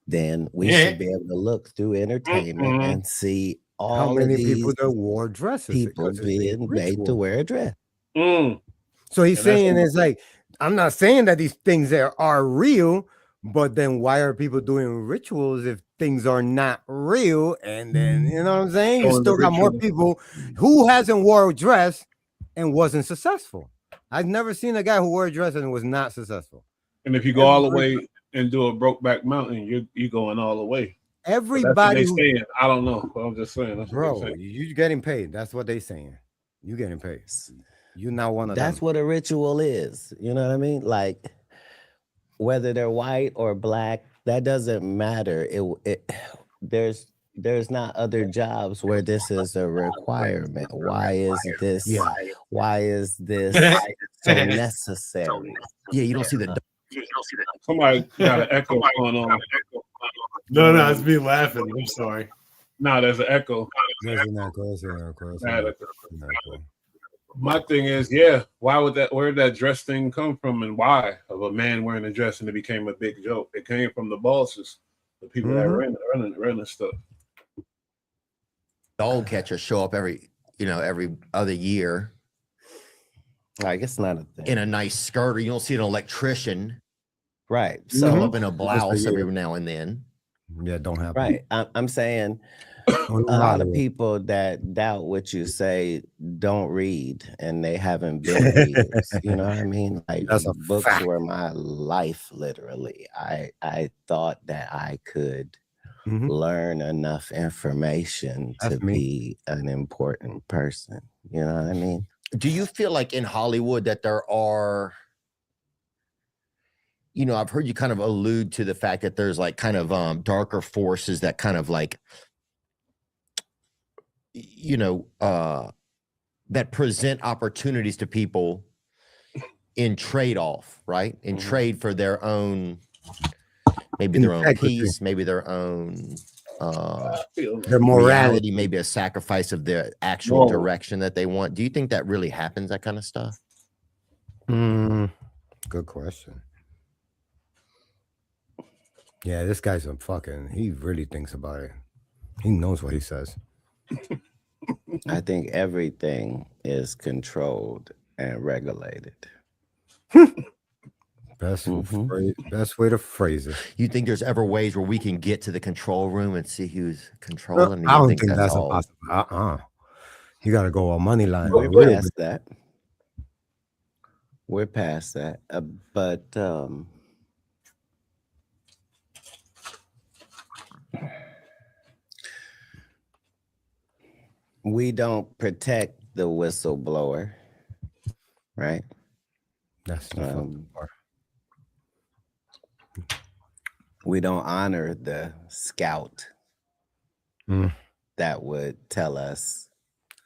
then we should be able to look through entertainment and see all how many of these people that wore dresses. People being made to wear a dress. So he's saying it's like, I'm not saying that these things are real, but then why are people doing rituals if things are not real? And then, you know what I'm saying? You still got more people who hasn't wore a dress and wasn't successful. I've never seen a guy who wore a dress and was not successul. And if you go all the way and do a Brokeback Mountain, you're going all the way. Everybody saying, I don't know. I'm just saying. That's bro, you getting paid. That's what they saying. You getting paid. You're not one of them. That's what a ritual is. You know what I mean? Like, whether they're white or black, that doesn't matter. There's not other jobs where this is a requirement. Why is this? Yeah. Why is this so necessary? Yeah, you don't see the. Somebody got an echo going on. No, it's me laughing. I'm sorry. No, there's an echo. There's an echo. My thing is, yeah, why would that? Where did that dress thing come from, and why of a man wearing a dress, and it became a big joke? It came from the bosses, the people that running stuff. Dog catchers show up every other year. I guess not a thing. In a nice skirt, or you don't see an electrician, right? So up in a blouse every now and then. Yeah, don't happen. Right. I'm saying a lot of people that doubt what you say don't read, and they haven't been readers. You know what I mean? Like, books were my life, literally. I thought that I could learn enough information to be an important person. You know what I mean? Do you feel like in Hollywood that there are, I've heard you kind of allude to the fact that there's like kind of darker forces that kind of like, that present opportunities to people in trade-off, right? In trade for their own, maybe their own peace, maybe their own their morality, maybe a sacrifice of their actual direction that they want. Do you think that really happens, that kind of stuff? Good question. Yeah, this guy's he really thinks about it. He knows what he says. I think everything is controlled and regulated. Best way to phrase it. You think there's ever ways where we can get to the control room and see who's controlling? I don't think that's impossible. You got to go on money line. We're past that. We're past that. But we don't protect the whistleblower, right? That's the part. We don't honor the scout that would tell us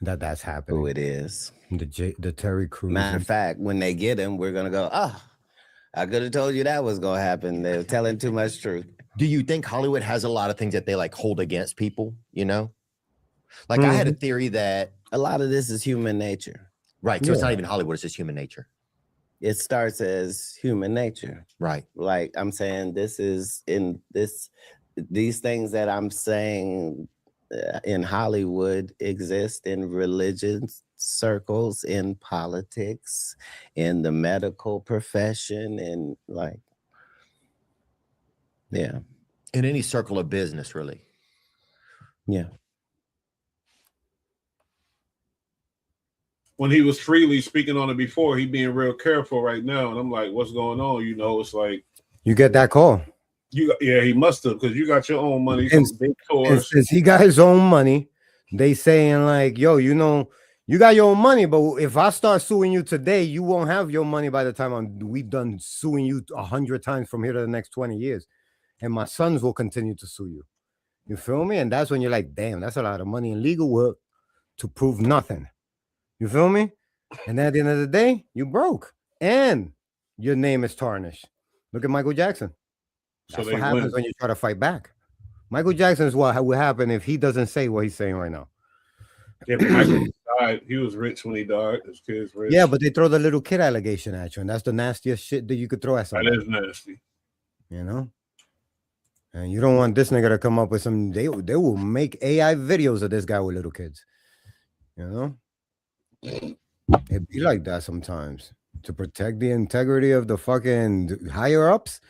that's happening. Who it is. The Terry Crews. Matter of fact, when they get him, we're gonna go, I could have told you that was gonna happen. They're telling too much truth. Do you think Hollywood has a lot of things that they like hold against people? Like I had a theory that a lot of this is human nature. Right. So it's not even Hollywood, it's just human nature. It starts as human nature. Right. Like I'm saying, these things that I'm saying in Hollywood exist in religious circles, in politics, in the medical profession, and in any circle of business, really. Yeah. When he was freely speaking on it before, he being real careful right now. And I'm like, what's going on? It's like you get that call. He must have, because you got your own money. And since he got his own money, they saying like, yo, you got your own money, but if I start suing you today, you won't have your money by the time we done suing you 100 times from here to the next 20 years. And my sons will continue to sue you. You feel me? And that's when you're like, damn, that's a lot of money in legal work to prove nothing. You feel me? And then at the end of the day, you broke and your name is tarnished. Look at Michael Jackson. That's what happens when you try to fight back. Michael Jackson is what would happen if he doesn't say what he's saying right now. Yeah, but Michael died. He was rich when he died. His kids rich. Yeah, but they throw the little kid allegation at you, and that's the nastiest shit that you could throw at somebody. That is nasty. And you don't want this nigga to come up with some. They will make AI videos of this guy with little kids. It be like that sometimes to protect the integrity of the fucking higher ups.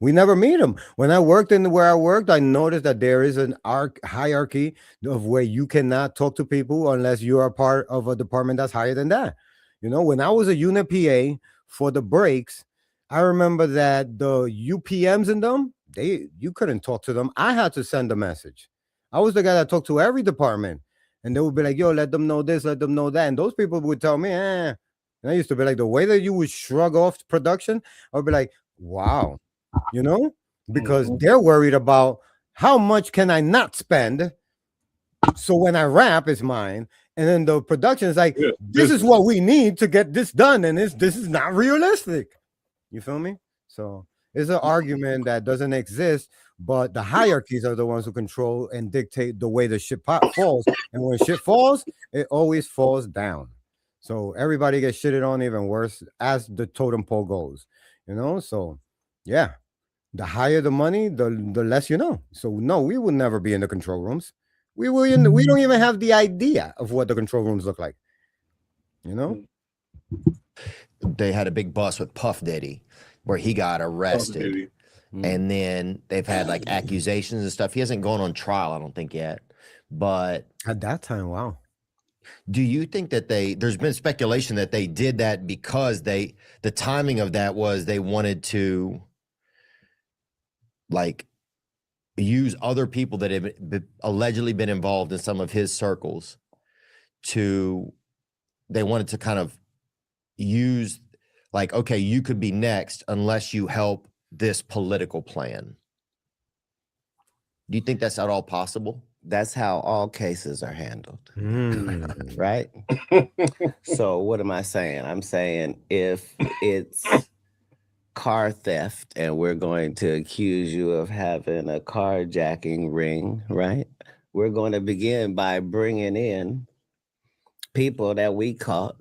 We never meet them. When I worked where I worked, I noticed that there is an hierarchy of where you cannot talk to people unless you are part of a department that's higher than that. When I was a unit PA for the breaks, I remember that the UPMs in them, you couldn't talk to them. I had to send a message. I was the guy that talked to every department. And they would be like, yo, let them know this, let them know that. And those people would tell me, And I used to be like, the way that you would shrug off production, I would be like, wow, because they're worried about how much can I not spend. So when I rap, it's mine. And then the production is like, this is what we need to get this done. And this is not realistic. You feel me? So It's an argument that doesn't exist, but the hierarchies are the ones who control and dictate the way the shit falls. And when shit falls, it always falls down. So everybody gets shitted on even worse as the totem pole goes, you know? So yeah, the higher the money, the less you know. So no, we will never be in the control rooms. We don't even have the idea of what the control rooms look like. You know? They had a big bust with Puff Daddy where he got arrested. And then they've had like accusations and stuff. He hasn't gone on trial, I don't think yet. But at that time, wow. Do you think that there's been speculation that they did that because the timing of that was they wanted to like use other people that have allegedly been involved in some of his circles they wanted to kind of use like, okay, you could be next unless you help this political plan. Do you think that's at all possible? That's how all cases are handled, right? So what am I saying? I'm saying if it's car theft and we're going to accuse you of having a carjacking ring, right? We're going to begin by bringing in people that we caught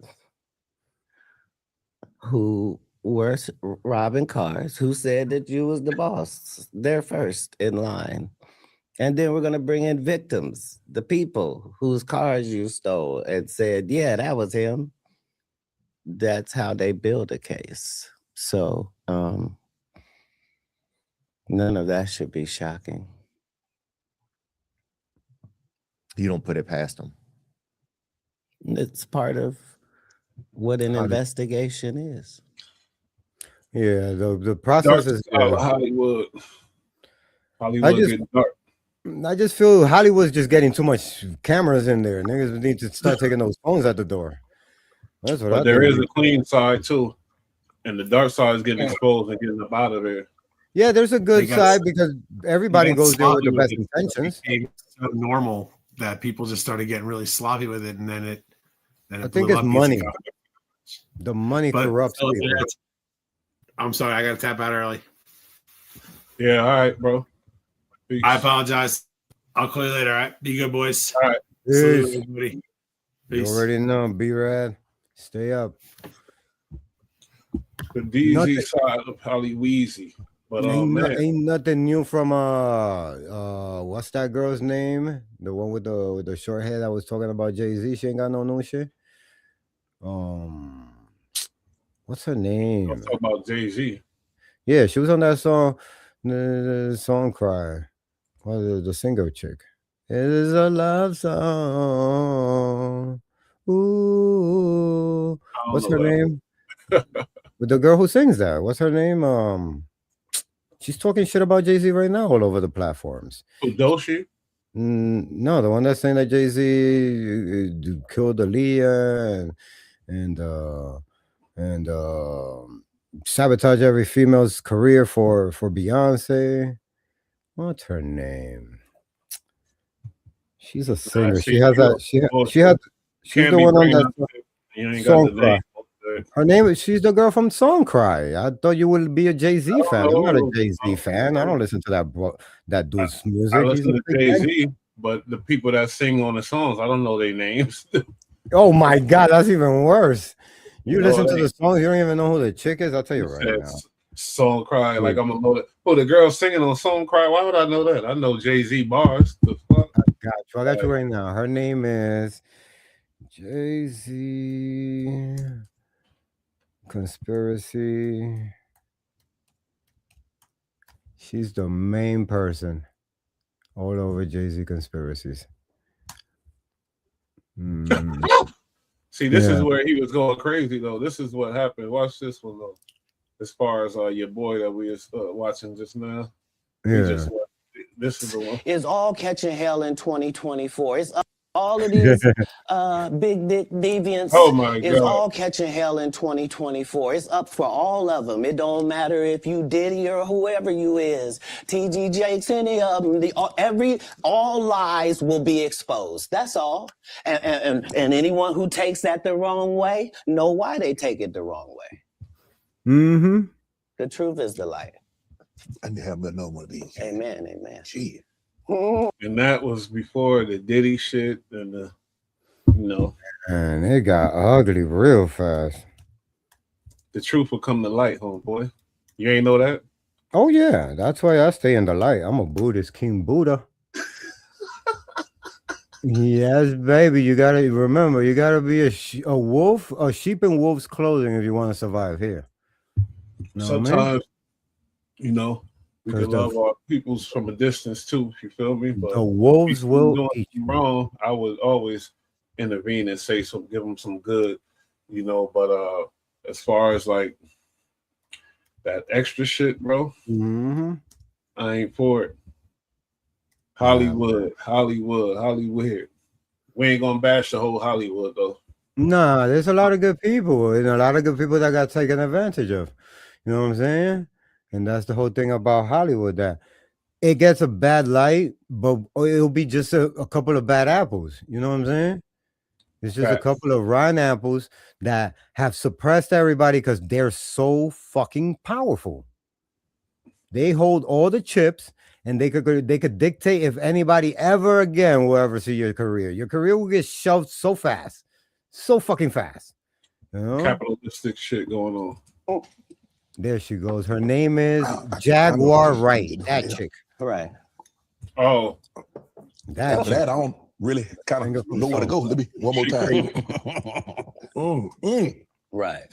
who were robbing cars, who said that you was the boss. They're first in line. And then we're going to bring in victims, the people whose cars you stole and said, yeah, that was him. That's how they build a case. So none of that should be shocking. You don't put it past them. It's part of what an investigation is. Yeah, the process is Hollywood. Hollywood getting dark. I just feel Hollywood's just getting too much cameras in there. Niggas need to start taking those phones at the door. That's what but there is a clean side too, and the dark side is getting exposed and getting up out of there. Yeah, there's a good side because everybody goes there with the best intentions. It became so normal that people just started getting really sloppy with it, and then it I think it's money. The money corrupts people. I'm sorry, I got to tap out early. Yeah, all right, bro. Peace. I apologize. I'll call you later. All right, be good, boys. All right, peace. Everybody. Peace. You already know, BullRad. Stay up. The DZ side of probably Wheezy, but ain't nothing new from what's that girl's name? The one with the short hair that was talking about Jay-Z. She ain't got no new shit. What's her name? I'm talking about Jay-Z. Yeah, she was on that song, the song Cry. Well, the singer chick. It is a love song. Ooh. What's her name? With the girl who sings that. What's her name? She's talking shit about Jay-Z right now all over the platforms. Doshi? No, the one that's saying that Jay-Z killed Aaliyah and sabotage every female's career for Beyonce. What's her name? She's a singer. She's the one on that song Cry. Her name is, she's the girl from Song Cry. I thought you would be a Jay-Z fan. I'm not a Jay-Z fan. I don't listen to that dude's music. I listen to Jay-Z, but the people that sing on the songs, I don't know their names. Oh my God, that's even worse. You listen to the songs, you don't even know who the chick is. I'll tell you right now. Song Cry, like I'm a loaded. Oh, the girl singing on Song Cry. Why would I know that? I know Jay-Z bars. The fuck? I got you right now. Her name is Jay-Z Conspiracy. She's the main person all over Jay-Z conspiracies. See, this is where he was going crazy, though. This is what happened. Watch this one, though. As far as your boy that we was watching just now. Yeah. This is the one. It's all catching hell in 2024. It's all of these big dick deviants. Oh my God. It's all catching hell in 2024. It's up for all of them. It don't matter if you Diddy or whoever you is. TG Jakes, any of them. All lies will be exposed. That's all. And anyone who takes that the wrong way, know why they take it the wrong way. Mm-hmm. The truth is the light. I need to have another one of these. Amen, amen. Shit. And that was before the Diddy shit and the, you know. And it got ugly real fast. The truth will come to light, homeboy. You ain't know that? Oh yeah, that's why I stay in the light. I'm a Buddhist, King Buddha. Yes, baby. You gotta remember. You gotta be a wolf, a sheep in wolf's clothing if you want to survive here. Know Sometimes, you know, we can love our peoples from a distance too. You feel me? But the wolves will doing wrong. I would always intervene and say some, give them some good, you know. But as far as like that extra shit, bro, I ain't for it. Hollywood. We ain't gonna bash the whole Hollywood though. Nah, there's a lot of good people and a lot of good people that got taken advantage of. You know what I'm saying? And that's the whole thing about Hollywood, that it gets a bad light, but it'll be just a couple of bad apples. You know what I'm saying? It's just a couple of rotten apples that have suppressed everybody because they're so fucking powerful. They hold all the chips, and they could dictate if anybody ever again will ever see your career. Your career will get shoved so fast, so fucking fast. You know? Capitalistic shit going on. Oh. There she goes. Her name is Jaguar Wright. That chick. Right. Oh. That I don't really kind of know where to go. Let me one more time. Right.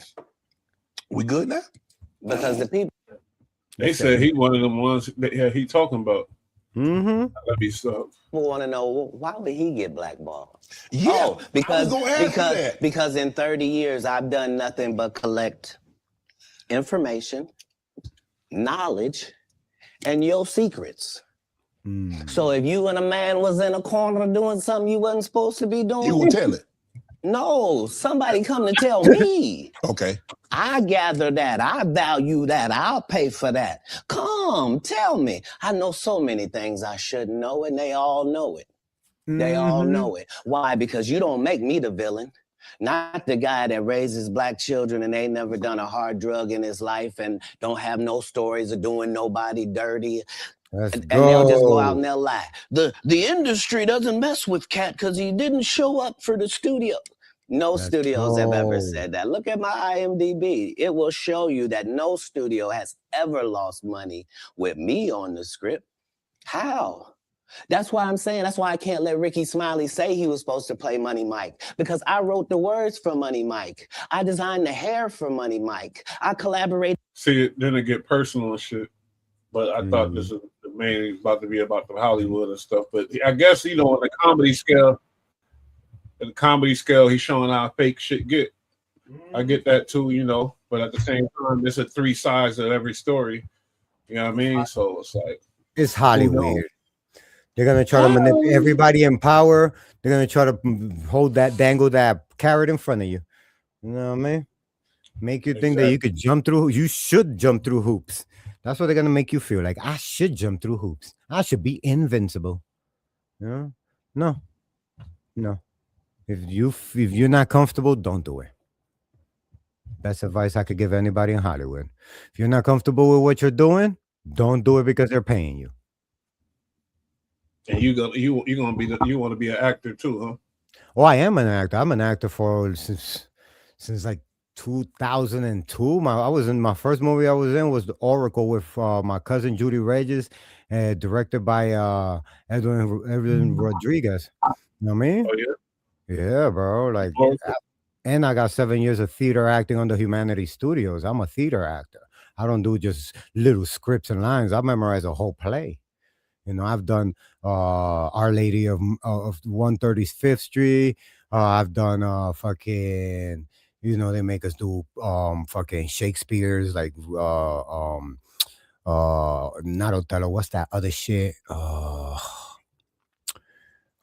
We good now? Because the people. They said he one of them ones that he talking about. Let me stop. People want to know, why would he get blackballed? Yeah, oh, because in 30 years I've done nothing but collect information, knowledge, and your secrets. So if you and a man was in a corner doing something you wasn't supposed to be doing, you would tell it. No, somebody come to tell me. Okay. I gather that. I value that. I'll pay for that. Come, tell me. I know so many things I shouldn't know, and they all know it. They all know it. Why? Because you don't make me the villain. Not the guy that raises black children and ain't never done a hard drug in his life and don't have no stories of doing nobody dirty. And they'll just go out and they'll lie. The industry doesn't mess with Cat because he didn't show up for the studio. No studios have ever said that. Look at my IMDb. It will show you that no studio has ever lost money with me on the script. How? That's why I'm saying, that's why I can't let Ricky Smiley say he was supposed to play Money Mike, because I wrote the words for Money Mike. I designed the hair for Money Mike. I collaborated. See, then it get personal and shit. But I thought this is mainly about to be about the Hollywood and stuff. But I guess, you know, on the comedy scale, he's showing how fake shit get. I get that too, you know. But at the same time, there's a three sides of every story. You know what I mean? So it's like, it's Hollywood. They're gonna try to manipulate everybody in power. They're gonna try to dangle that carrot in front of you. You know what I mean? Make you think that you could jump through. You should jump through hoops. That's what they're gonna make you feel like. I should jump through hoops. I should be invincible. You know? No. If you're not comfortable, don't do it. Best advice I could give anybody in Hollywood. If you're not comfortable with what you're doing, don't do it because they're paying you. And you want to be an actor too, huh? Oh, I am an actor. I'm an actor since like 2002. My first movie I was in was The Oracle with my cousin Judy Regis, directed by Edwin Rodriguez. You know what I mean? Oh yeah. Yeah, bro. Like, and I got 7 years of theater acting on the Humanities Studios. I'm a theater actor. I don't do just little scripts and lines. I memorize a whole play. You know, I've done Our Lady of 135th Street. I've done fucking, you know, they make us do fucking Shakespeare's, like not Othello. What's that other shit?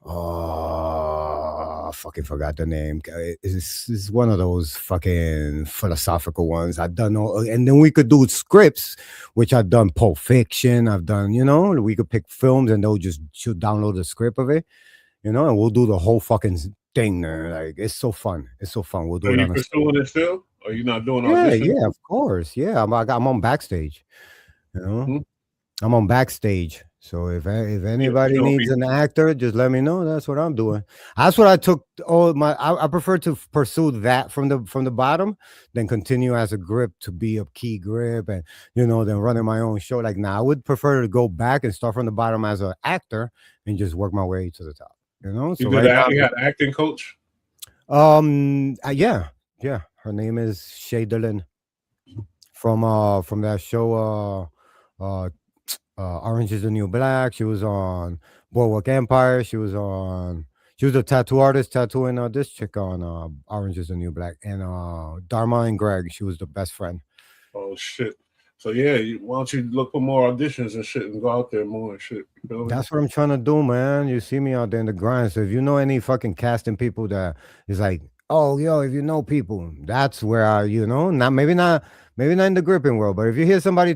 I fucking forgot the name. It's one of those fucking philosophical ones. I've done and then we could do scripts, which I've done Pulp Fiction. I've done, you know, we could pick films and they'll just download the script of it, you know, and we'll do the whole fucking thing there. Like, it's so fun. It's so fun. We'll do it. Are you pursuing it still? Or are you not doing auditions? Yeah, of course. Yeah, I'm on backstage. You know, I'm on backstage. So if anybody needs an actor, just let me know. That's what I'm doing. That's what I took all my. I prefer to pursue that from the bottom than continue as a grip to be a key grip and then running my own show. Like now, I would prefer to go back and start from the bottom as an actor and just work my way to the top. So you had an acting coach. Yeah. Her name is Shay Dillon from that show Orange is the New Black. She was on Boardwalk Empire. She was a tattoo artist tattooing this chick on Orange is the New Black. And Dharma and Greg, she was the best friend. Oh shit. So yeah, why don't you look for more auditions and shit and go out there more and shit. That's what I'm trying to do, man. You see me out there in the grind. So if you know any fucking casting people that is like, oh yo, if you know people, that's where not maybe not in the gripping world, but if you hear somebody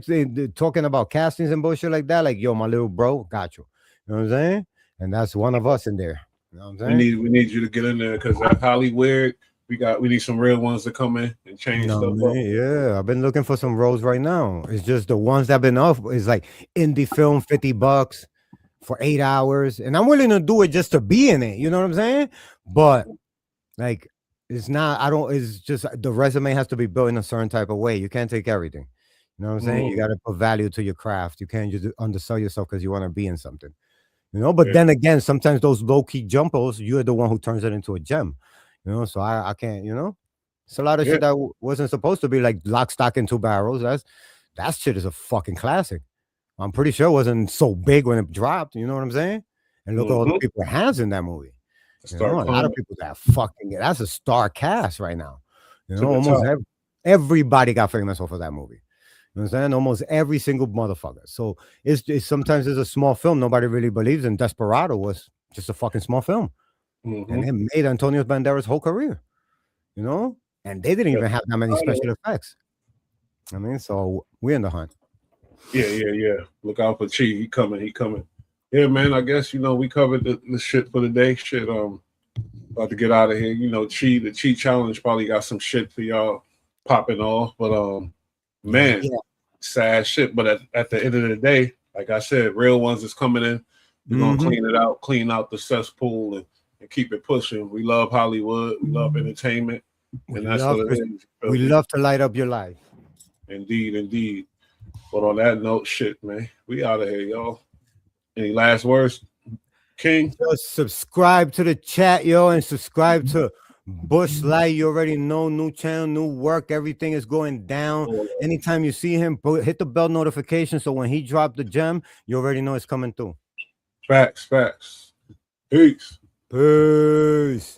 talking about castings and bullshit like that, like yo, my little bro, got you. You know what I'm saying? And that's one of us in there. You know what I'm saying? We need you to get in there because at Hollywood, we need some real ones to come in and change stuff up. Yeah, I've been looking for some roles right now. It's just the ones that have been off is like indie film, $50 for 8 hours, and I'm willing to do it just to be in it. You know what I'm saying? But like, it's not. I don't. It's just the resume has to be built in a certain type of way. You can't take everything. You know what I'm saying? You got to put value to your craft. You can't just undersell yourself because you want to be in something. But then again, sometimes those low key jumpers, you're the one who turns it into a gem. So I can't. It's a lot of shit that wasn't supposed to be like Lock, Stock, and Two Barrels. That shit is a fucking classic. I'm pretty sure it wasn't so big when it dropped. You know what I'm saying? And look at all the people hands in that movie. A lot of people that's a star cast right now. Almost everybody got famous off of that movie. You know what I'm saying? Almost every single motherfucker. So it's sometimes it's a small film nobody really believes in. Desperado was just a fucking small film. And it made Antonio Banderas' whole career. And they didn't even have that many special effects. I mean, so we're in the hunt. Yeah. Look out for Chi. He coming. Yeah, man. I guess we covered the shit for the day. Shit. About to get out of here. Chi. The Chi challenge probably got some shit for y'all popping off. But man, sad shit. But at the end of the day, like I said, real ones is coming in. We're gonna clean it out, clean out the cesspool, and keep it pushing. We love Hollywood. We love entertainment, and that's what it is. We love to light up your life. Indeed. But on that note, shit, man, we out of here, y'all. Any last words, King? Just subscribe to the chat, yo, and subscribe to Bush Light. You already know, new channel, new work. Everything is going down. Anytime you see him, hit the bell notification so when he dropped the gem, you already know it's coming through. Facts. Peace. Peace.